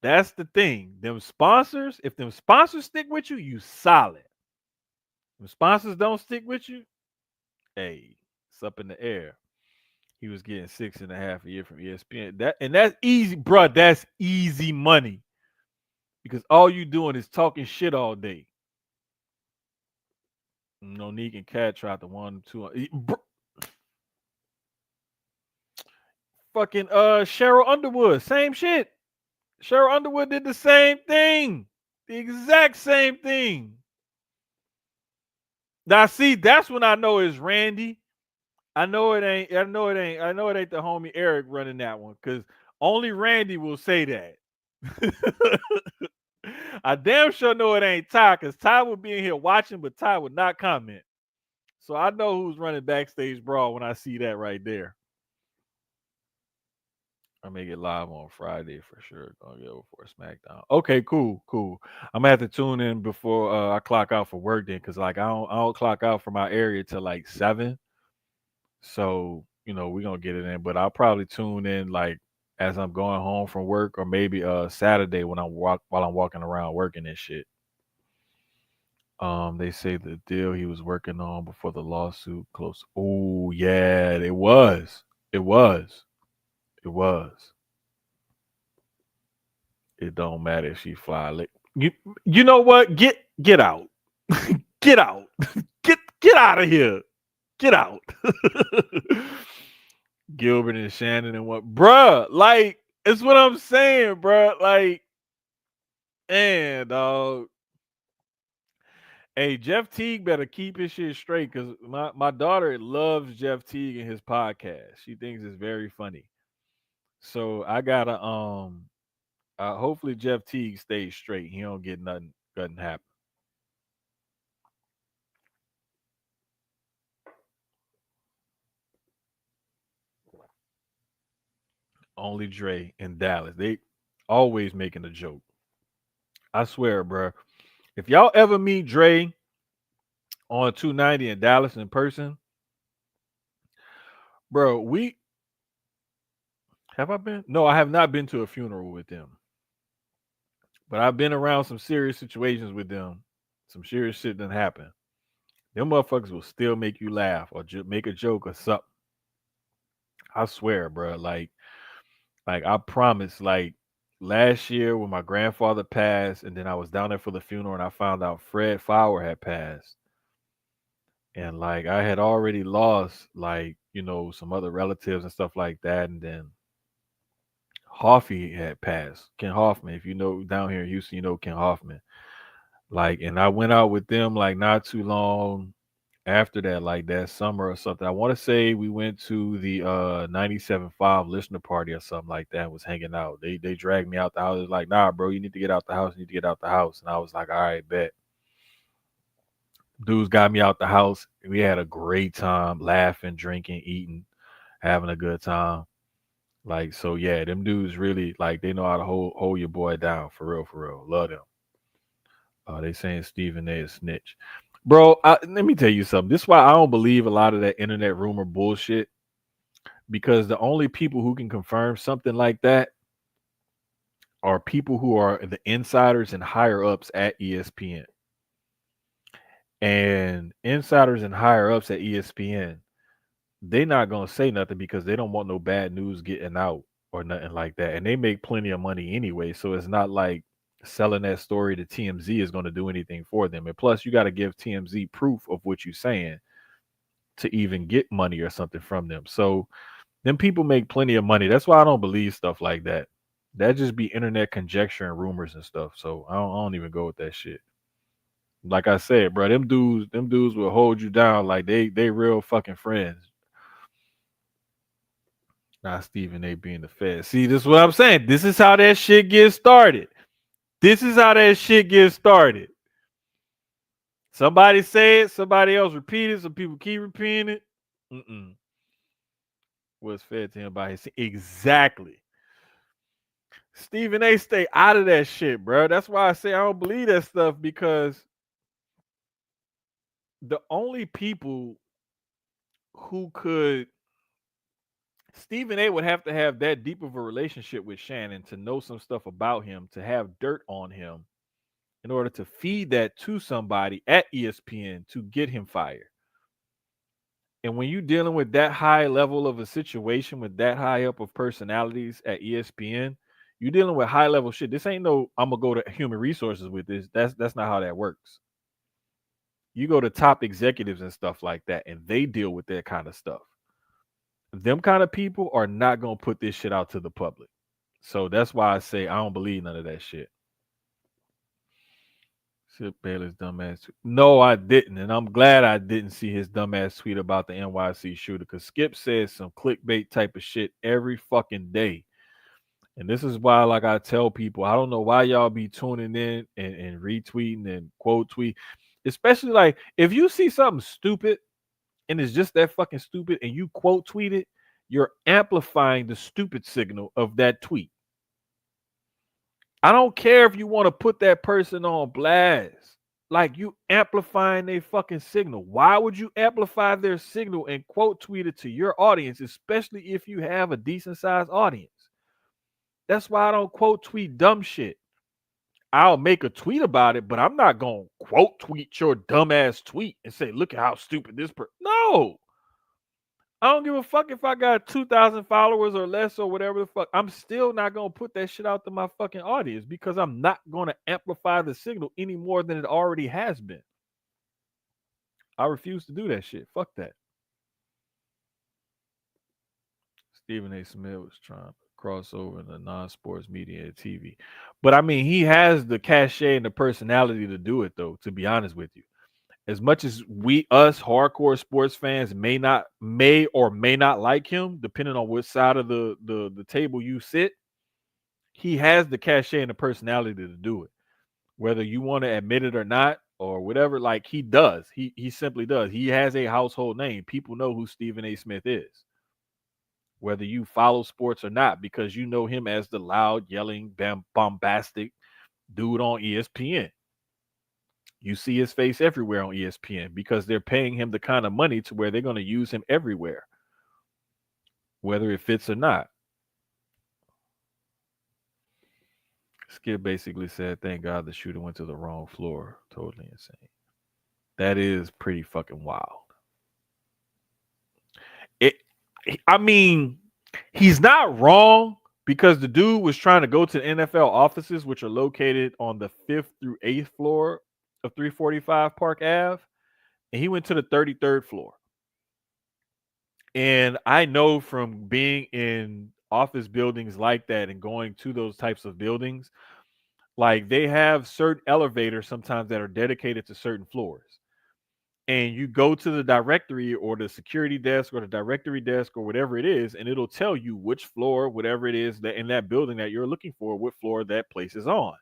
That's the thing. Them sponsors, if them sponsors stick with you, you solid. If sponsors don't stick with you, hey, it's up in the air. He was getting 6.5 a year from ESPN. That's easy, bro. That's easy money. Because all you doing is talking shit all day. Monique and Cat tried to 1, 2. Fucking Cheryl Underwood, same shit. Cheryl Underwood did the same thing. The exact same thing. Now see, that's when I know it's Randy. I know it ain't. I know it ain't. I know it ain't the homie Eric running that one because only Randy will say that. I damn sure know it ain't Ty because Ty would be in here watching, but Ty would not comment. So I know who's running backstage brawl when I see that right there. I make it live on Friday for sure. Gonna get over for SmackDown. Okay, cool, cool. I'm gonna have to tune in before I clock out for work then, cause like I don't clock out from my area till like 7. So we're gonna get it in, but I'll probably tune in like as I'm going home from work, or maybe Saturday when while I'm walking around working and shit. They say the deal he was working on before the lawsuit closed. Oh yeah, it was. It was. It was. It don't matter if she fly. Like, you know what? Get out. Get out. Get out of here. Get out. Gilbert and Shannon and what, bruh? Like, it's what I'm saying, bruh. Like, man, dog. Hey, Jeff Teague better keep his shit straight because my daughter loves Jeff Teague and his podcast. She thinks it's very funny. So I gotta hopefully Jeff Teague stays straight. He don't get nothing happen. Only Dre in Dallas. They always making a joke. I swear, bro. If y'all ever meet Dre on 290 in Dallas in person, bro, we have I been? No, I have not been to a funeral with them. But I've been around some serious situations with them. Some serious shit done happen. Them motherfuckers will still make you laugh or make a joke or something. I swear, bro. Like I promise. Like last year when my grandfather passed, and then I was down there for the funeral, and I found out Fred Fowler had passed, and like I had already lost like some other relatives and stuff like that, and then Hoffy had passed. Ken Hoffman, if you know down here in Houston, you know Ken Hoffman. Like, and I went out with them like not too long after that, like that summer or something. I want to say we went to the 97.5 listener party or something like that, was hanging out. They dragged me out the house. It was like, nah, bro, you need to get out the house. You need to get out the house. And I was like, all right, bet. Dudes got me out the house. We had a great time laughing, drinking, eating, having a good time. Like, so yeah, them dudes really like they know how to hold your boy down for real, for real. Love them. They saying Stephen A is snitch. Bro, let me tell you something. This is why I don't believe a lot of that internet rumor bullshit. Because the only people who can confirm something like that are people who are the insiders and higher ups at ESPN. And insiders and higher ups at ESPN, they not gonna say nothing because they don't want no bad news getting out or nothing like that. And they make plenty of money anyway, so it's not like selling that story to TMZ is going to do anything for them. And plus, you got to give TMZ proof of what you're saying to even get money or something from them. So them people make plenty of money. That's why I don't believe stuff like that. That just be internet conjecture and rumors and stuff. So I don't even go with that shit. Like I said, bro, them dudes will hold you down like they real fucking friends. Not Stephen A being the Fed. See, this is what I'm saying. This is how that shit gets started. This is how that shit gets started. Somebody say it, somebody else repeat it, some people keep repeating it. Was fed to him by his exactly. Stephen A stay out of that shit, bro. That's why I say I don't believe that stuff because the only people who could Stephen A would have to have that deep of a relationship with Shannon to know some stuff about him, to have dirt on him in order to feed that to somebody at ESPN to get him fired. And when you're dealing with that high level of a situation with that high up of personalities at ESPN, you're dealing with high level shit. This ain't no I'm gonna go to human resources with this. That's not how that works. You go to top executives and stuff like that, and they deal with that kind of stuff. them kind of people are not gonna put this shit out to the public. So that's why I say I don't believe none of that shit. Skip Bayless dumbass. No, I didn't, and I'm glad I didn't see his dumbass tweet about the NYC shooter. Because Skip says some clickbait type of shit every fucking day, and this is why, like I tell people, I don't know why y'all be tuning in and retweeting and quote tweet, especially like if you see something stupid and it's just that fucking stupid, and you quote tweet it, you're amplifying the stupid signal of that tweet. I don't care if you want to put that person on blast. Like you amplifying their fucking signal. Why would you amplify their signal and quote tweet it to your audience, especially if you have a decent sized audience? That's why I don't quote tweet dumb shit. I'll make a tweet about it, but I'm not gonna quote tweet your dumbass tweet and say, "Look at how stupid this person." No, I don't give a fuck if I got 2,000 followers or less or whatever the fuck. I'm still not gonna put that shit out to my fucking audience because I'm not gonna amplify the signal any more than it already has been. I refuse to do that shit. Fuck that. Stephen A. Smith was trying to cross over in the non-sports media and TV, but I mean, he has the cachet and the personality to do it, though. To be honest with you, as much as us hardcore sports fans may or may not like him, depending on which side of the table you sit, he has the cachet and the personality to do it. Whether you want to admit it or not, or whatever, like he does. He simply does. He has a household name. People know who Stephen A. Smith is. Whether you follow sports or not, because you know him as the loud, yelling, bombastic dude on ESPN. You see his face everywhere on ESPN because they're paying him the kind of money to where they're going to use him everywhere, whether it fits or not. Skip basically said, "Thank God the shooter went to the wrong floor." Totally insane. That is pretty fucking wild. It, I mean, he's not wrong because the dude was trying to go to the NFL offices, which are located on the 5th through 8th floor of 345 Park Ave, and he went to the 33rd floor. And I know from being in office buildings like that and going to those types of buildings, like they have certain elevators sometimes that are dedicated to certain floors. And you go to the directory or the security desk or the directory desk or whatever it is, and it'll tell you which floor, whatever it is that in that building that you're looking for, what floor that place is on.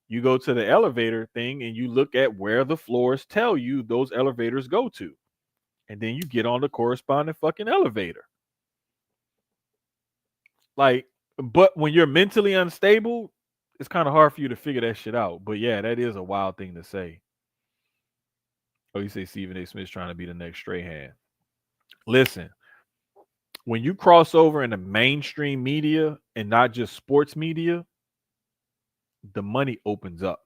You go to the elevator thing and you look at where the floors tell you those elevators go to. And then you get on the corresponding fucking elevator. Like, but when you're mentally unstable, it's kind of hard for you to figure that shit out. But yeah, that is a wild thing to say. Oh, you say Stephen A. Smith's trying to be the next Strahan. Listen, when you cross over into mainstream media and not just sports media, the money opens up.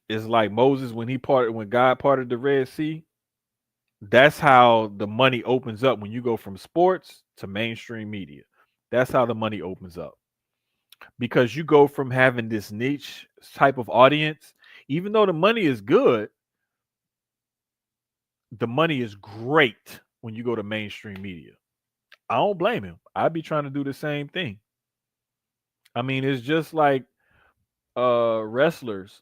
It's like Moses when God parted the Red Sea. That's how the money opens up when you go from sports to mainstream media. That's how the money opens up. Because you go from having this niche type of audience, even though the money is good, the money is great when you go to mainstream media. I don't blame him. I'd be trying to do the same thing. I mean, it's just like wrestlers,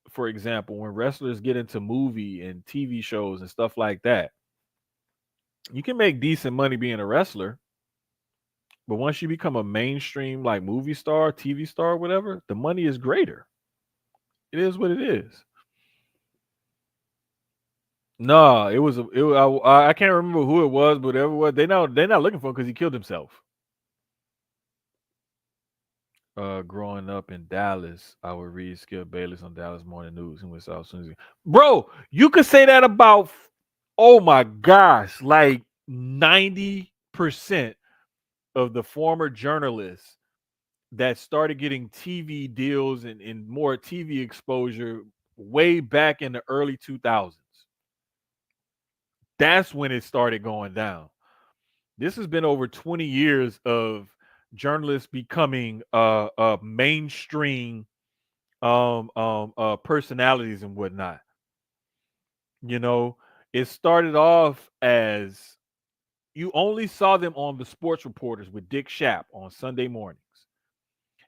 for example, when wrestlers get into movie and TV shows and stuff like that, you can make decent money being a wrestler, but once you become a mainstream like movie star, TV star, whatever, the money is greater. It is what it is. No, it was. I can't remember who it was, but whatever it was, they're not looking for him because he killed himself. Growing up in Dallas, I would read Skip Bayless on Dallas Morning News. He went south soon as bro. You could say that about. Oh my gosh, like 90% of the former journalists that started getting TV deals and more TV exposure way back in the early 2000s. That's when it started going down. This has been over 20 years of journalists becoming mainstream personalities and whatnot. You know, it started off as You only saw them on the sports reporters with Dick Schaap on Sunday mornings.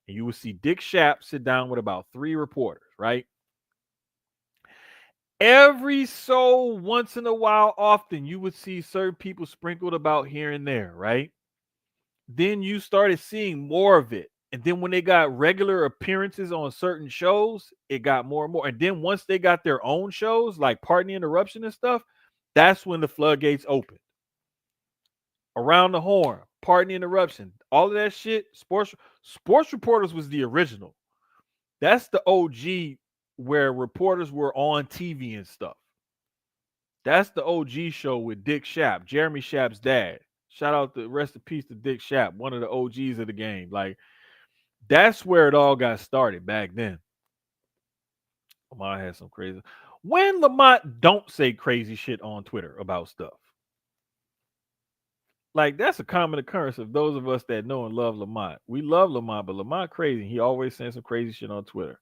And you would see Dick Schaap sit down with about 3 reporters, right? Every so once in a while, often, you would see certain people sprinkled about here and there, right? Then you started seeing more of it. And then when they got regular appearances on certain shows, it got more and more. And then once they got their own shows, like Pardon the Interruption and stuff, that's when the floodgates opened. Around the Horn, Pardon the Interruption, all of that shit. Sports Reporters was the original. That's the OG where reporters were on TV and stuff. That's the OG show with Dick Schaap, Jeremy Schaap's dad. Shout out to rest in peace to Dick Schaap, one of the OGs of the game. Like that's where it all got started back then. Lamont had some crazy. When Lamont don't say crazy shit on Twitter about stuff, like that's a common occurrence of those of us that know and love Lamont. We love Lamont, but Lamont crazy. He always saying some crazy shit on Twitter.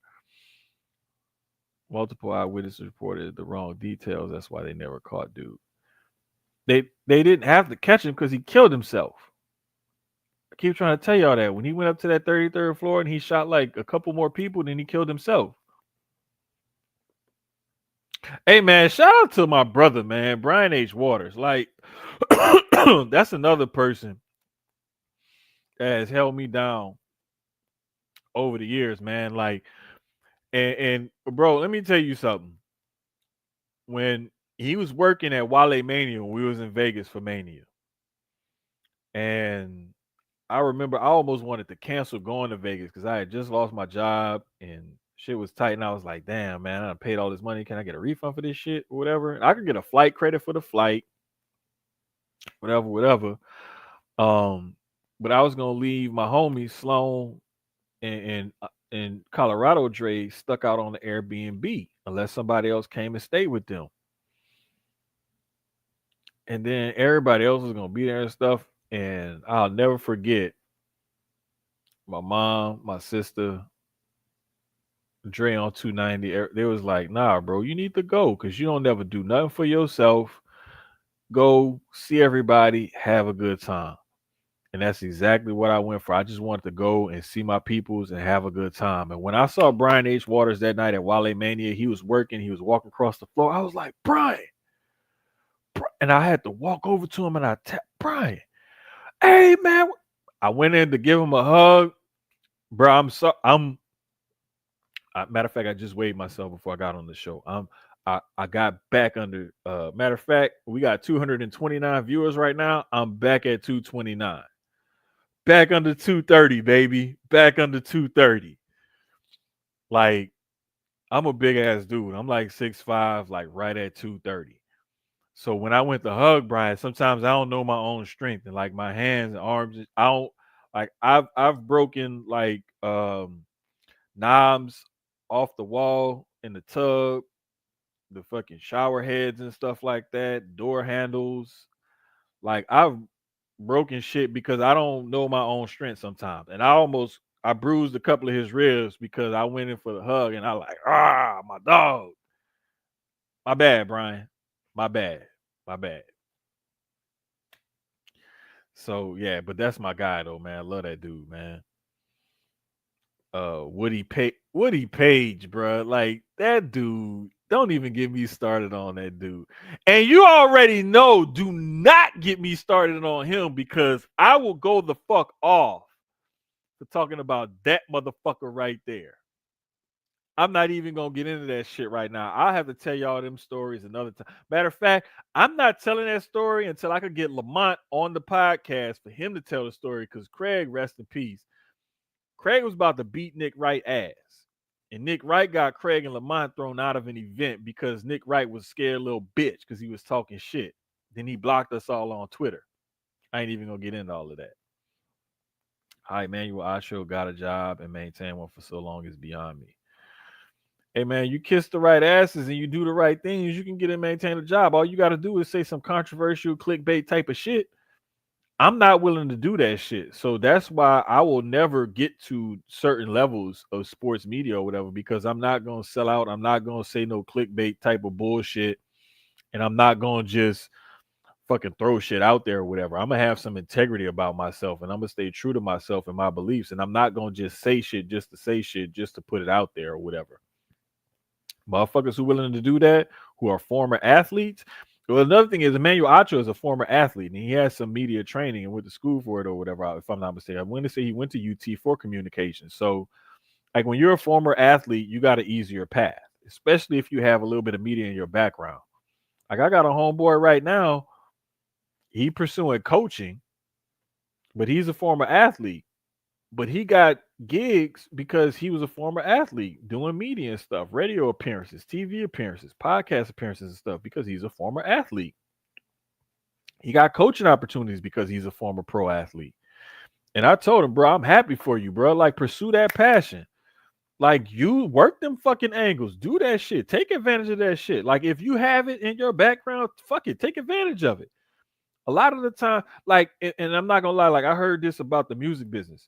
Multiple eyewitnesses reported the wrong details. That's why they never caught dude. They didn't have to catch him because he killed himself. I keep trying to tell y'all that when he went up to that 33rd floor and he shot like a couple more people, then he killed himself. Hey man, shout out to my brother, man, Brian H. Waters. Like that's another person that has held me down over the years, man. Like, and bro, let me tell you something. When he was working at Wale Mania when we was in Vegas for Mania, and I remember I almost wanted to cancel going to Vegas because I had just lost my job and shit was tight, and I was like, damn, man, I paid all this money. Can I get a refund for this shit or whatever? And I could get a flight credit for the flight, whatever. But I was gonna leave my homie Sloan and Colorado Dre stuck out on the Airbnb unless somebody else came and stayed with them. And then everybody else was gonna be there and stuff. And I'll never forget my mom, my sister, Dre on 290. They was like, nah, bro, you need to go because you don't never do nothing for yourself. Go see everybody, have a good time. And that's exactly what I went for. I just wanted to go and see my peoples and have a good time. And when I saw Brian H. Waters that night at Wale Mania, he was working, he was walking across the floor. I was like, Brian. And I had to walk over to him and I tapped Brian. Hey man. I went in to give him a hug. Bro, matter of fact, I just weighed myself before I got on the show. I got back under matter of fact, we got 229 viewers right now. I'm back at 229. Back under 230, baby. Back under 230. Like, I'm a big ass dude. I'm like 6'5", like right at 230. So when I went to hug Brian, sometimes I don't know my own strength and like my hands and arms. I don't like I've broken like knobs off the wall in the tub, the fucking shower heads and stuff like that, door handles. Like I've broken shit because I don't know my own strength sometimes. And I bruised a couple of his ribs because I went in for the hug and I like, my dog. My bad, Brian. My bad. My bad. So yeah, but that's my guy though, man. I love that dude, man. Woody Page, bro. Like that dude. Don't even get me started on that dude. And you already know, do not get me started on him because I will go the fuck off for talking about that motherfucker right there. I'm not even gonna get into that shit right now. I'll have to tell y'all them stories another time. Matter of fact, I'm not telling that story until I could get Lamont on the podcast for him to tell the story because Craig, rest in peace. Craig was about to beat Nick Wright ass. And Nick Wright got Craig and Lamont thrown out of an event because Nick Wright was a scared little bitch because he was talking shit. Then he blocked us all on Twitter. I ain't even gonna get into all of that. Hi, Emmanuel Osho got a job and maintained one for so long is beyond me. Hey man, you kiss the right asses and you do the right things, you can get and maintain a job. All you got to do is say some controversial clickbait type of shit. I'm not willing to do that shit. So that's why I will never get to certain levels of sports media or whatever, because I'm not going to sell out. I'm not going to say no clickbait type of bullshit. And I'm not going to just fucking throw shit out there or whatever. I'm gonna have some integrity about myself, and I'm gonna stay true to myself and my beliefs. And I'm not gonna just say shit just to say shit just to put it out there or whatever. Motherfuckers who willing to do that, who are former athletes. Well, another thing is Emmanuel Acho is a former athlete, and he has some media training and went to school for it or whatever. If I'm not mistaken, I'm going to say he went to UT for communication. So, like when you're a former athlete, you got an easier path, especially if you have a little bit of media in your background. Like I got a homeboy right now, he pursuing coaching, but he's a former athlete. But he got gigs because he was a former athlete doing media and stuff, radio appearances, TV appearances, podcast appearances and stuff because he's a former athlete. He got coaching opportunities because he's a former pro athlete. And I told him, bro, I'm happy for you, bro. Like, pursue that passion. Like, you work them fucking angles. Do that shit. Take advantage of that shit. Like, if you have it in your background, fuck it. Take advantage of it. A lot of the time, like, and I'm not gonna lie, like, I heard this about the music business.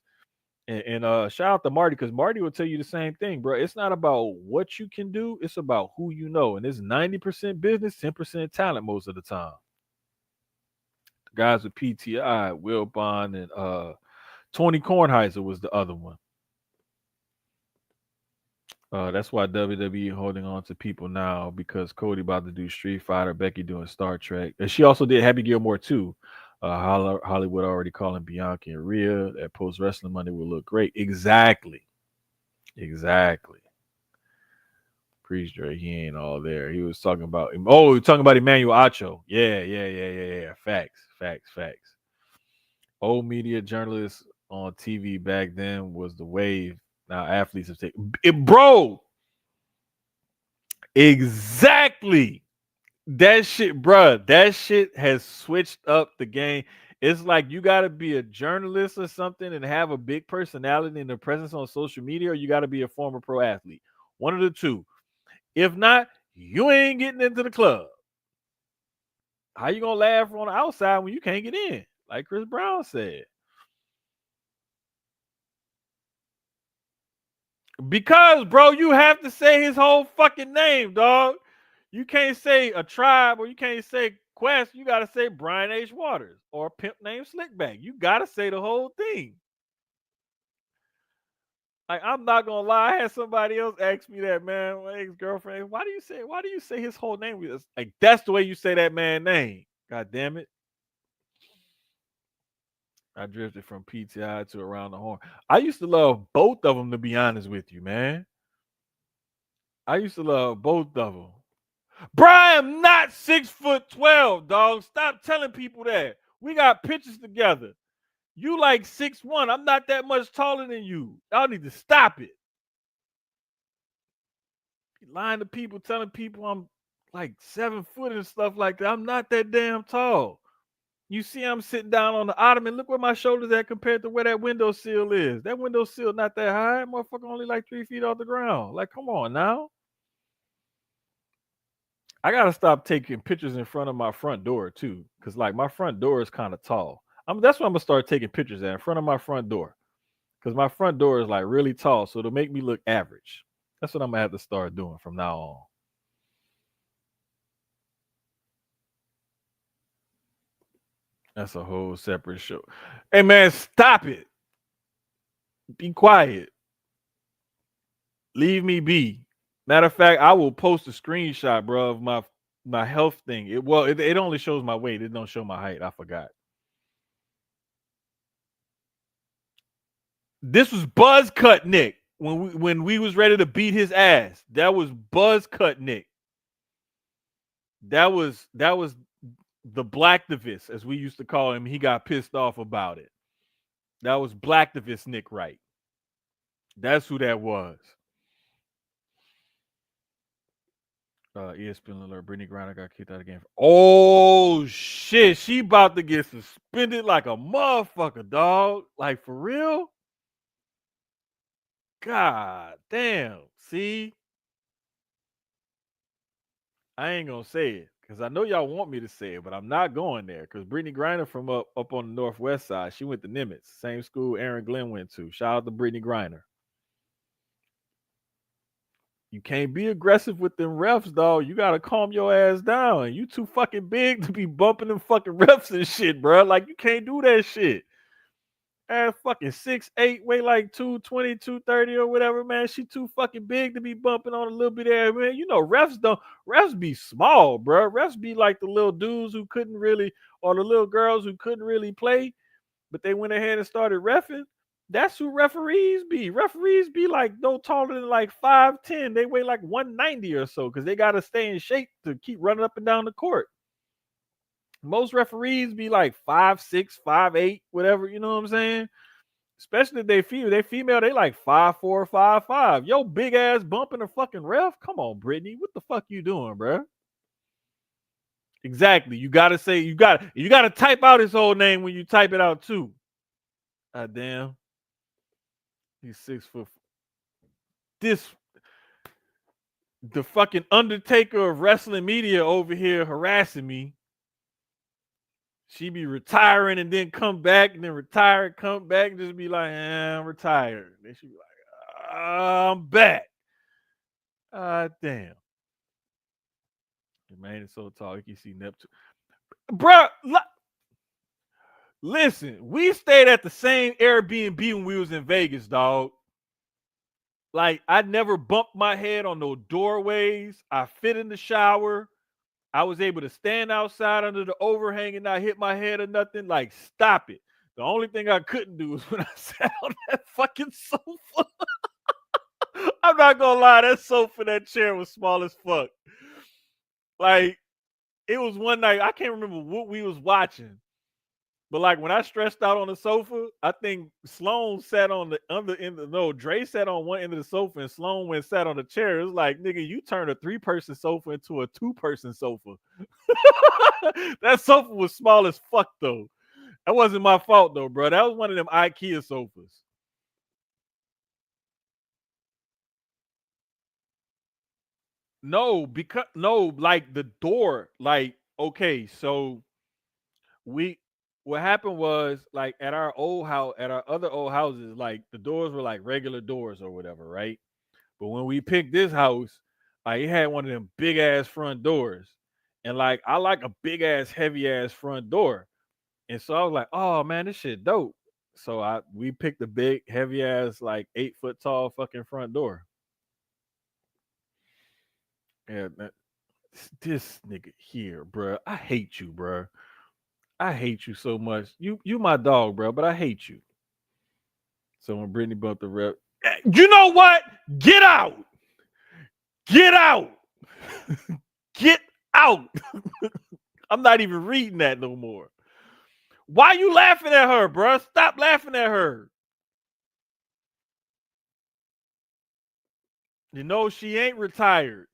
And shout out to Marty, because Marty will tell you the same thing, bro. It's not about what you can do, it's about who you know. And it's 90% business, 10% talent most of the time. The guys with PTI, Will Bond, and Tony Kornheiser was the other one. That's why WWE holding on to people now, because Cody about to do Street Fighter, Becky doing Star Trek, and she also did Happy Gilmore too. Hollywood already calling Bianca and Rhea that post wrestling Monday will look great. Exactly. Priest Dre, he ain't all there. He was talking about Emmanuel Acho. Yeah. Facts. Old media journalists on TV back then was the wave. Now athletes have taken it, bro. Exactly. That shit, bro. That shit has switched up the game. It's like you got to be a journalist or something and have a big personality and a presence on social media, or you got to be a former pro athlete. One of the two. If not, you ain't getting into the club. How you gonna laugh on the outside when you can't get in? Like Chris Brown said. Because, bro, you have to say his whole fucking name, dog. You can't say a tribe or you can't say Quest. You got to say Brian H. Waters or a pimp named Slickback. You got to say the whole thing. Like, I'm not gonna lie, I had somebody else ask me that, man. My ex-girlfriend, why do you say his whole name? Like, that's the way you say that man's name. God damn it. I drifted from PTI to Around the Horn. I used to love both of them, to be honest with you, man. I used to love both of them. Bro, I am not 6'12", dog. Stop telling people that. We got pictures together. You like 6'1". I'm not that much taller than you. Y'all need to stop it. Lying to people, telling people I'm like 7 foot and stuff like that. I'm not that damn tall. You see, I'm sitting down on the ottoman. Look where my shoulders at compared to where that windowsill is. That windowsill not that high. Motherfucker only like 3 feet off the ground. Like, come on now. I gotta stop taking pictures in front of my front door too, cause like my front door is kind of tall. That's what I'm gonna start taking pictures at in front of my front door, cause my front door is like really tall, so it'll make me look average. That's what I'm gonna have to start doing from now on. That's a whole separate show. Hey man, stop it. Be quiet. Leave me be. Matter of fact, I will post a screenshot, bro, of my health thing. It only shows my weight. It don't show my height. I forgot. This was Buzz Cut Nick when we was ready to beat his ass. That was Buzz Cut Nick. That was the Blacktivist, as we used to call him. He got pissed off about it. That was Blacktivist Nick Wright. That's who that was. ESPN alert: Brittany Griner got kicked out of the game. Oh shit, she about to get suspended like a motherfucker, dog. Like for real? God damn. See? I ain't gonna say it because I know y'all want me to say it, but I'm not going there because Brittany Griner from up on the northwest side, she went to Nimitz, same school Aaron Glenn went to. Shout out to Brittany Griner. You can't be aggressive with them refs, dog. You gotta calm your ass down. You too fucking big to be bumping them fucking refs and shit, bro. Like you can't do that shit. Ass fucking 6'8", weigh like 220, 230 or whatever, man. She too fucking big to be bumping on a little bit of man. You know, refs be small, bro. Refs be like the little dudes who couldn't really, or the little girls who couldn't really play, but they went ahead and started reffing. That's who referees be. Referees be like no taller than like 5'10". They weigh like 190 or so because they gotta stay in shape to keep running up and down the court. Most referees be like 5'6", 5'8", whatever, you know what I'm saying? Especially if they female. They female, they like 5'4", 5'5". Yo, big ass bumping a fucking ref. Come on, Brittany. What the fuck you doing, bro? Exactly. You gotta say, you gotta type out his whole name when you type it out too. God damn. He's 6 foot. The fucking Undertaker of wrestling media over here harassing me. She be retiring and then come back and then retire, come back and just be like, I'm retired. Then she be like, I'm back. Damn. Man, it's so tall. You can see Neptune. Bruh, listen, we stayed at the same Airbnb when we was in Vegas, dog. Like, I never bumped my head on no doorways. I fit in the shower. I was able to stand outside under the overhang and not hit my head or nothing. Like, stop it. The only thing I couldn't do was when I sat on that fucking sofa. I'm not gonna lie, that sofa, that chair was small as fuck. Like, it was one night, I can't remember what we was watching. But like when I stretched out on the sofa, I think Sloan sat on the other end of Dre sat on one end of the sofa and Sloan went sat on the chair. It was like, nigga, you turned a 3-person sofa into a 2-person sofa. That sofa was small as fuck though. That wasn't my fault though, bro. That was one of them IKEA sofas. No, like the door, like, okay, so what happened was like at our old house, at our other old houses, like the doors were like regular doors or whatever, right? But when we picked this house, like it had one of them big ass front doors. And like I like a big ass, heavy ass front door. And so I was like, oh man, this shit dope. So we picked a big, heavy ass, like 8 foot tall fucking front door. Yeah, this nigga here, bro. I hate you, bro. I hate you so much. You my dog, bro, but I hate you. So when Brittany bumped the rep, you know what? Get out. Get out. Get out. I'm not even reading that no more. Why you laughing at her, bro? Stop laughing at her. You know she ain't retired.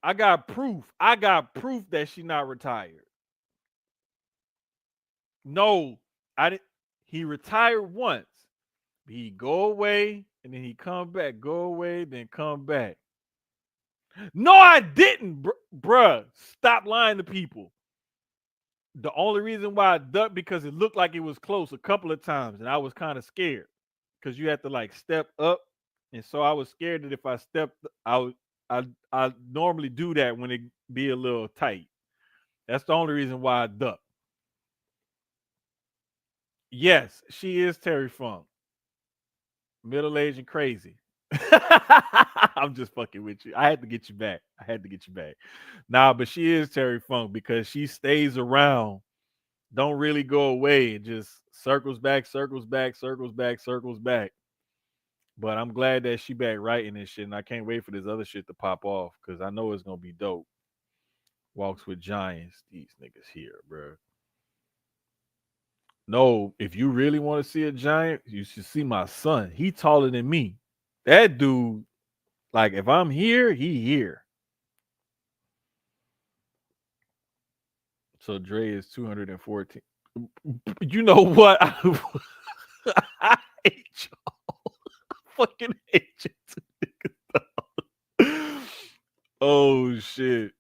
I got proof. I got proof that she not retired. No, I didn't. He retired once. He go away and then he come back. Go away, then come back. No, I didn't, bruh. Stop lying to people. The only reason why I ducked because it looked like it was close a couple of times, and I was kind of scared because you had to like step up, and so I was scared that if I stepped, I normally do that when it be a little tight. That's the only reason why I ducked. Yes, she is Terry Funk, middle aged and crazy. I'm just fucking with you. I had to get you back. Nah, but she is Terry Funk because she stays around, don't really go away, and just circles back, circles back, circles back, circles back. But I'm glad that she back writing this shit, and I can't wait for this other shit to pop off because I know it's gonna be dope. Walks with Giants, these niggas here, bro. No, if you really want to see a giant, you should see my son. He taller than me. That dude, like if I'm here, he here. So Dre is 214. You know what? I hate y'all. Fucking hate you. Oh shit.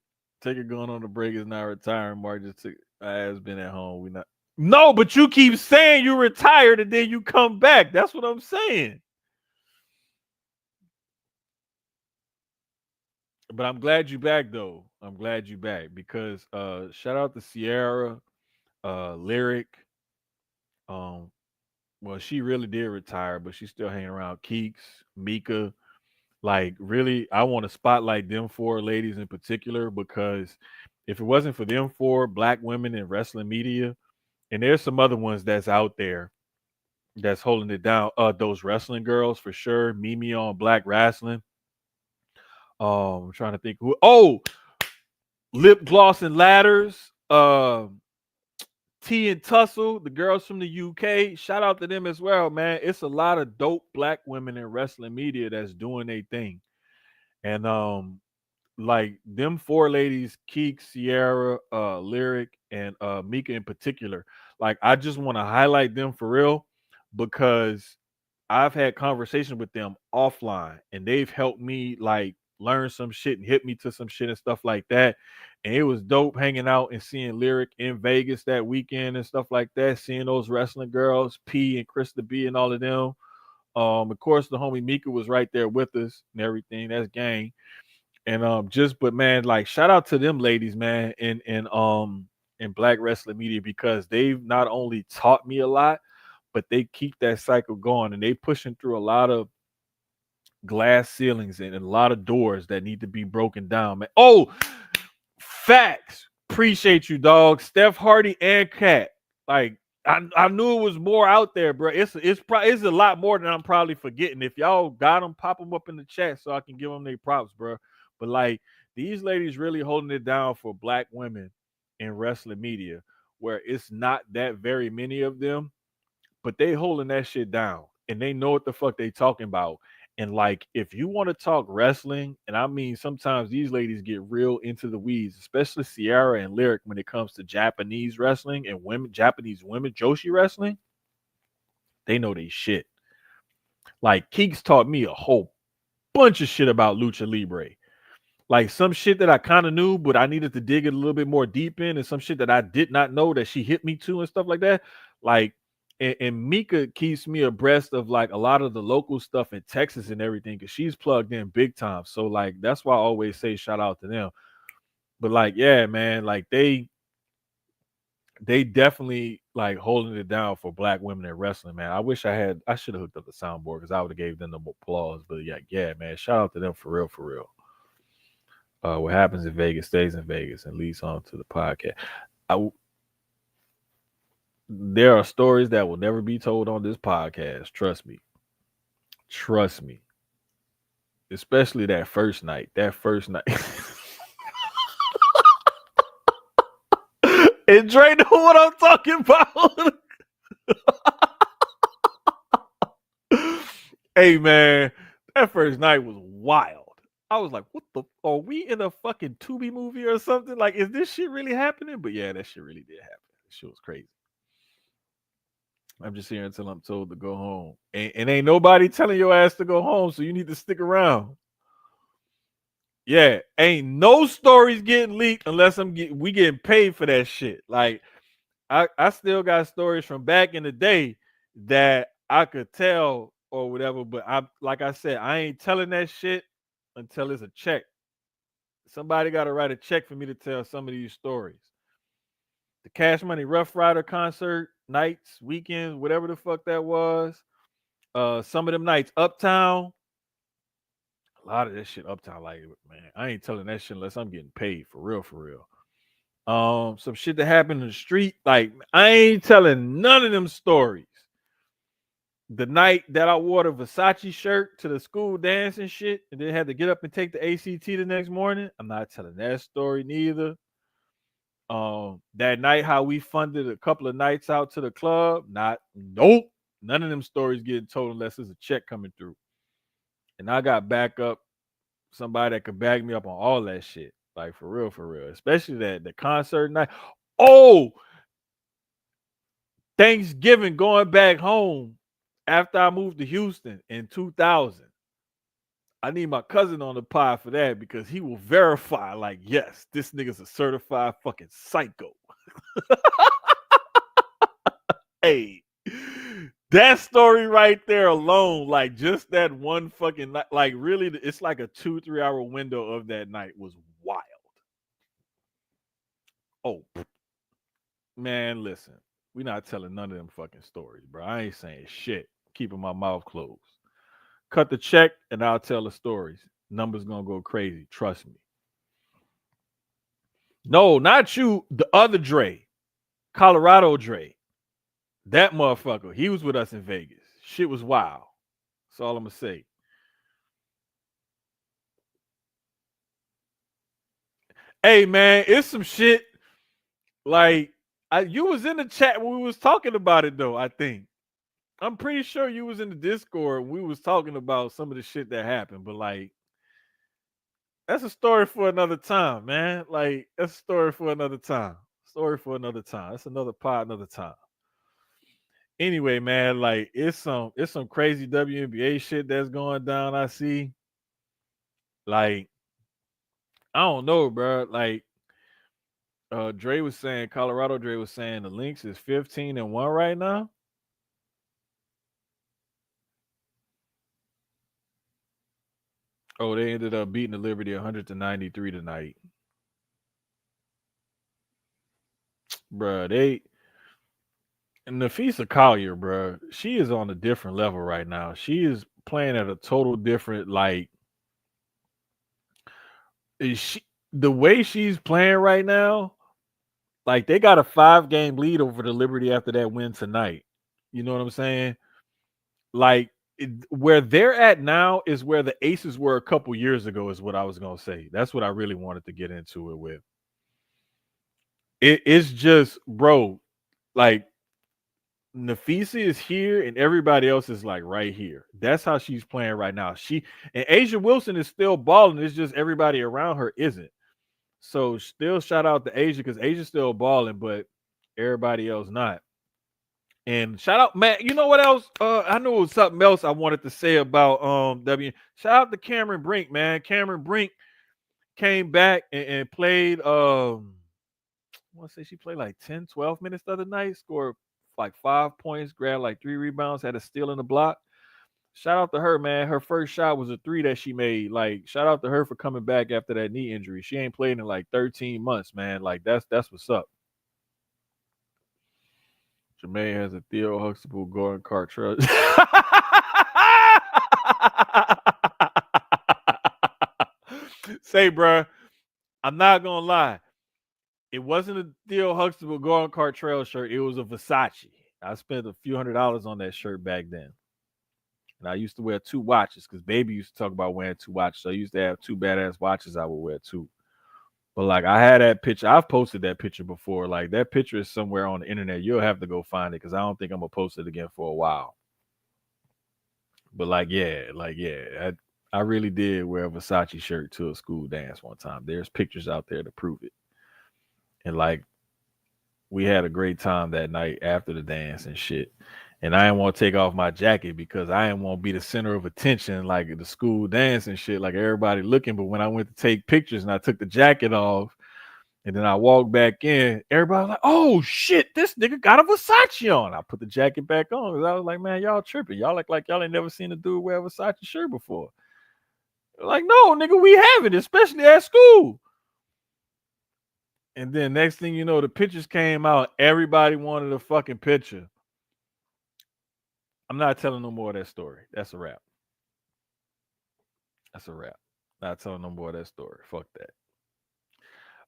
Taker going on the break is not retiring. Mark just took has been at home. We not. No, but you keep saying you retired and then you come back. That's what I'm saying. But I'm glad you back though. I'm glad you back because shout out to Sierra, Lyric. Um, well, she really did retire, but she's still hanging around. Keeks, Mika, like really, I want to spotlight them four ladies in particular because if it wasn't for them four black women in wrestling media, and there's some other ones that's out there that's holding it down. Those wrestling girls for sure. Mimi on Black Wrestling. I'm trying to think who. Oh, Lip Gloss and Ladders. T and Tussle, the girls from the UK. Shout out to them as well, man. It's a lot of dope black women in wrestling media that's doing their thing. And like them four ladies, Keek, Sierra, Lyric, and Mika in particular. Like I just want to highlight them for real because I've had conversations with them offline and they've helped me like learn some shit and hit me to some shit and stuff like that. And it was dope hanging out and seeing Lyric in Vegas that weekend and stuff like that, seeing those wrestling girls, P and Krista B and all of them. Of course, the homie Mika was right there with us and everything. That's gang. And just but man, like shout out to them ladies, man, in black wrestling media because they've not only taught me a lot, but they keep that cycle going and they pushing through a lot of glass ceilings and a lot of doors that need to be broken down, man. Oh, facts. Appreciate you, dog. Steph Hardy and Cat. Like I knew it was more out there, bro. It's a lot more than I'm probably forgetting. If y'all got them, pop them up in the chat so I can give them their props, bro. But like these ladies really holding it down for black women in wrestling media, where it's not that very many of them, but they holding that shit down and they know what the fuck they talking about. And like, if you want to talk wrestling, and I mean, sometimes these ladies get real into the weeds, especially Sierra and Lyric when it comes to Japanese wrestling and Japanese women, Joshi wrestling, they know they shit. Like, Keeks taught me a whole bunch of shit about Lucha Libre. Like some shit that I kind of knew, but I needed to dig it a little bit more deep in, and some shit that I did not know that she hit me to and stuff like that. Like, and Mika keeps me abreast of like a lot of the local stuff in Texas and everything because she's plugged in big time. So like that's why I always say shout out to them. But like, yeah, man, like they definitely like holding it down for black women in wrestling, man. I should have hooked up the soundboard because I would have gave them the applause. But yeah, man, shout out to them for real, for real. What happens in Vegas stays in Vegas and leads on to the podcast. There are stories that will never be told on this podcast. Trust me. Trust me. Especially that first night. That first night. And Dre know what I'm talking about. Hey man, that first night was wild. I was like, what the are we in a fucking Tubi movie or something? Like, is this shit really happening? But yeah, that shit really did happen. That shit was crazy. I'm just here until I'm told to go home. And ain't nobody telling your ass to go home, so you need to stick around. Yeah, ain't no stories getting leaked unless we getting paid for that shit. Like I still got stories from back in the day that I could tell or whatever, but I like I said, I ain't telling that shit until it's a check. Somebody got to write a check for me to tell some of these stories. The Cash Money Rough Rider concert nights, weekends, whatever the fuck that was. Some of them nights uptown. A lot of that shit uptown, like man, I ain't telling that shit unless I'm getting paid for real, for real. Some shit that happened in the street, like I ain't telling none of them stories. The night that I wore the Versace shirt to the school dance and shit, and then had to get up and take the ACT the next morning, I'm not telling that story neither. That night how we funded a couple of nights out to the club, nope. None of them stories getting told unless there's a check coming through. And I got backup, somebody that could back me up on all that shit. Like for real, for real. Especially that the concert night. Oh, Thanksgiving going back home after I moved to Houston in 2000. I need my cousin on the pod for that because he will verify, like, yes, this nigga's a certified fucking psycho. Hey, That story right there alone, like just that one fucking night, like really, it's like a 2-3 hour window of that night was wild. Oh man, listen, we not telling none of them fucking stories, bro. I ain't saying shit. Keeping my mouth closed. Cut the check, and I'll tell the stories. Numbers gonna go crazy. Trust me. No, not you. The other Dre, Colorado Dre. That motherfucker. He was with us in Vegas. Shit was wild. That's all I'm gonna say. Hey man, it's some shit like you was in the chat when we was talking about it though. I think I'm pretty sure you was in the Discord. We was talking about some of the shit that happened, but like that's a story for another time, man. Like that's a story for another time. Story for another time. That's another pod, another time. Anyway, man, like it's some crazy WNBA shit that's going down. I see. Like I don't know, bro. Like Dre was saying, Colorado Dre was saying the Lynx is 15-1 right now. Oh, they ended up beating the Liberty 100-93 tonight. Bruh, and Nafisa Collier, bruh, she is on a different level right now. She is playing at a total different, like, the way she's playing right now, like they got a 5-game lead over the Liberty after that win tonight. You know what I'm saying? Like where they're at now is where the Aces were a couple years ago, is what I was gonna say. That's what I really wanted to get into it with. It's just, bro, like Nafisa is here and everybody else is like right here. That's how she's playing right now. She and Asia Wilson is still balling. It's just everybody around her isn't. So still shout out to Asia because Asia's still balling, but everybody else not. And shout out, man. You know what else? I know it was something else I wanted to say about W. Shout out to Cameron Brink, man. Cameron Brink came back and played I want to say she played like 10, 12 minutes the other night, scored like 5 points, grabbed like 3 rebounds, had a steal in the block. Shout out to her, man. Her first shot was a 3 that she made. Like, shout out to her for coming back after that knee injury. She ain't played in like 13 months, man. Like, that's what's up. Jermaine has a Theo Huxtable Gordon Carter. Say, bruh, I'm not gonna lie. It wasn't a Theo Huxtable Gordon Cartrell shirt. It was a Versace. I spent a few $100s on that shirt back then. And I used to wear 2 watches because baby used to talk about wearing 2 watches. So I used to have 2 badass watches I would wear too. But like I had that picture. I've posted that picture before. Like that picture is somewhere on the internet. You'll have to go find it because I don't think I'm gonna post it again for a while. But I really did wear a Versace shirt to a school dance one time. There's pictures out there to prove it. And like we had a great time that night after the dance and shit. And I didn't want to take off my jacket because I didn't want to be the center of attention, like at the school dance and shit, like everybody looking. But when I went to take pictures and I took the jacket off and then I walked back in, everybody was like, oh shit, this nigga got a Versace on. I put the jacket back on because I was like, man, y'all tripping. Y'all look like y'all ain't never seen a dude wear a Versace shirt before. Like, no, nigga, we haven't, especially at school. And then next thing you know, the pictures came out. Everybody wanted a fucking picture. I'm not telling no more of that story. That's a wrap. That's a wrap. Not telling no more of that story. Fuck that.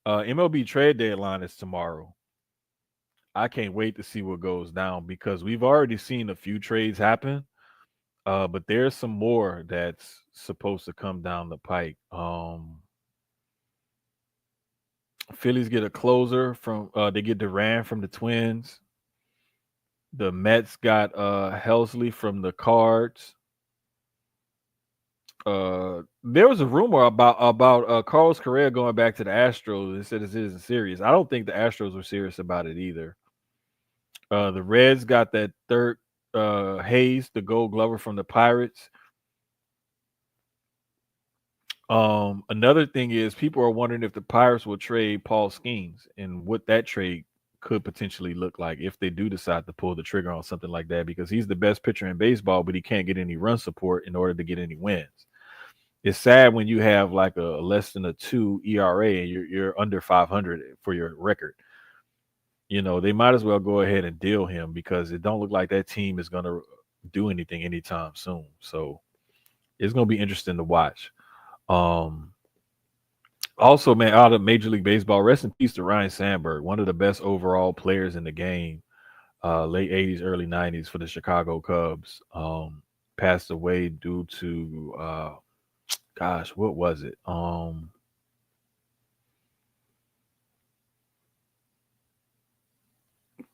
MLB trade deadline is tomorrow. I can't wait to see what goes down because we've already seen a few trades happen. But there's some more that's supposed to come down the pike. Phillies get a closer from they get Duran from the Twins. The Mets got Helsley from the Cards. There was a rumor about Carlos Correa going back to the Astros. They said this isn't serious. I don't think the Astros were serious about it either. The Reds got that third Hayes, the Gold Glover from the Pirates. Another thing is people are wondering if the Pirates will trade Paul Skeens and what that trade could potentially look like if they do decide to pull the trigger on something like that, because he's the best pitcher in baseball, but he can't get any run support in order to get any wins. It's sad when you have like a less than a 2 ERA and you're under 500 for your record. They might as well go ahead and deal him because it don't look like that team is going to do anything anytime soon. So it's going to be interesting to watch. Um, Also, man, out of Major League Baseball, rest in peace to Ryan Sandberg, one of the best overall players in the game, late 80s, early 90s for the Chicago Cubs. Passed away due to, gosh, what was it?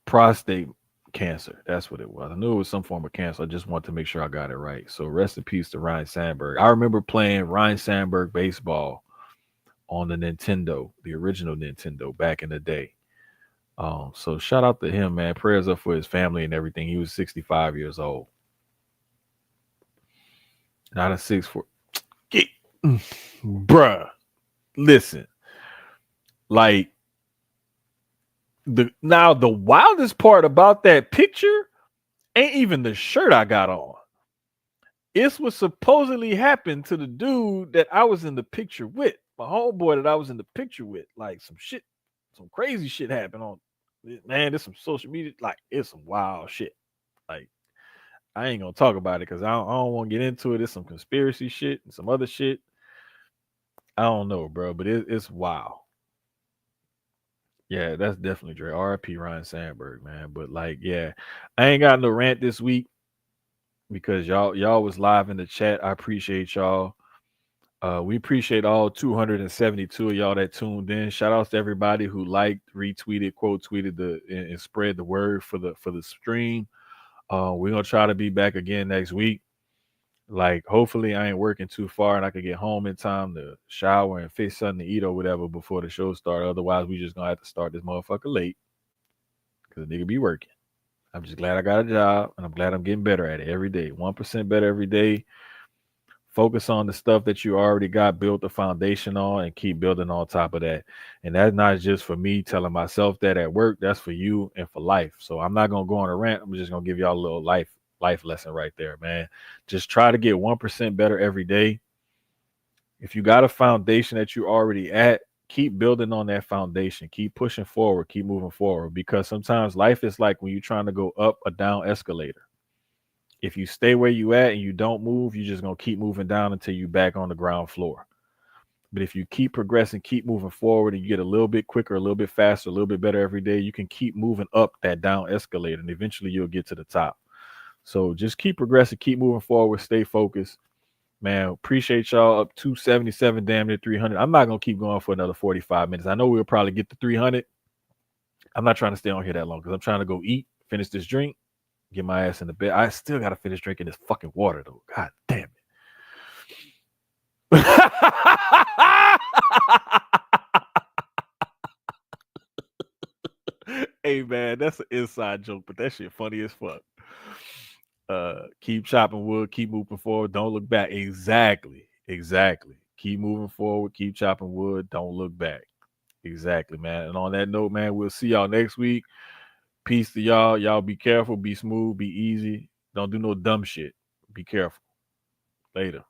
Prostate cancer. That's what it was. I knew it was some form of cancer. I just want to make sure I got it right. So rest in peace to Ryan Sandberg. I remember playing Ryan Sandberg baseball on the Nintendo, the original Nintendo back in the day. So shout out to him, man. Prayers up for his family and everything. He was 65 years old. Not a 6'4". Get, bruh. Listen, like the wildest part about that picture ain't even the shirt I got on. It's what supposedly happened to the dude that I was in the picture with, my homeboy that I was in the picture with. Like some crazy shit happened on. Man, there's some social media, like it's some wild shit. Like I ain't gonna talk about it because I don't want to get into it. It's some conspiracy shit and some other shit. I don't know, bro, but it's wild. Yeah, that's definitely Dre. R.I.P. Ryan Sandberg, man. But like, yeah, I ain't got no rant this week because y'all was live in the chat. I appreciate y'all. We appreciate all 272 of y'all that tuned in. Shout outs to everybody who liked, retweeted, quote tweeted and spread the word for the stream. We're gonna try to be back again next week. Like, hopefully, I ain't working too far and I can get home in time to shower and fix something to eat or whatever before the show starts. Otherwise, we just gonna have to start this motherfucker late because the nigga be working. I'm just glad I got a job and I'm glad I'm getting better at it every day. 1% better every day. Focus on the stuff that you already got built the foundation on and keep building on top of that. And that's not just for me telling myself that at work, that's for you and for life. So I'm not gonna go on a rant. I'm just gonna give y'all a little life lesson right there, man. Just try to get 1% better every day. If you got a foundation that you're already at, keep building on that foundation. Keep pushing forward, keep moving forward. Because sometimes life is like when you're trying to go up a down escalator. If you stay where you at and you don't move, you're just gonna keep moving down until you back on the ground floor. But if you keep progressing, keep moving forward, and you get a little bit quicker, a little bit faster, a little bit better every day, you can keep moving up that down escalator, and eventually you'll get to the top. So just keep progressing, keep moving forward, stay focused. Man, appreciate y'all up 277, damn near 300. I'm not gonna keep going for another 45 minutes. I know we'll probably get to 300. I'm not trying to stay on here that long because I'm trying to go eat, finish this drink, get my ass in the bed. I still gotta finish drinking this fucking water though. God damn it. Hey man, that's an inside joke, but that shit funny as fuck. Keep chopping wood, keep moving forward, don't look back. Exactly. Keep moving forward, keep chopping wood, don't look back. Exactly, man. And on that note, man, we'll see y'all next week. Peace to y'all. Y'all be careful, be smooth, be easy. Don't do no dumb shit. Be careful. Later.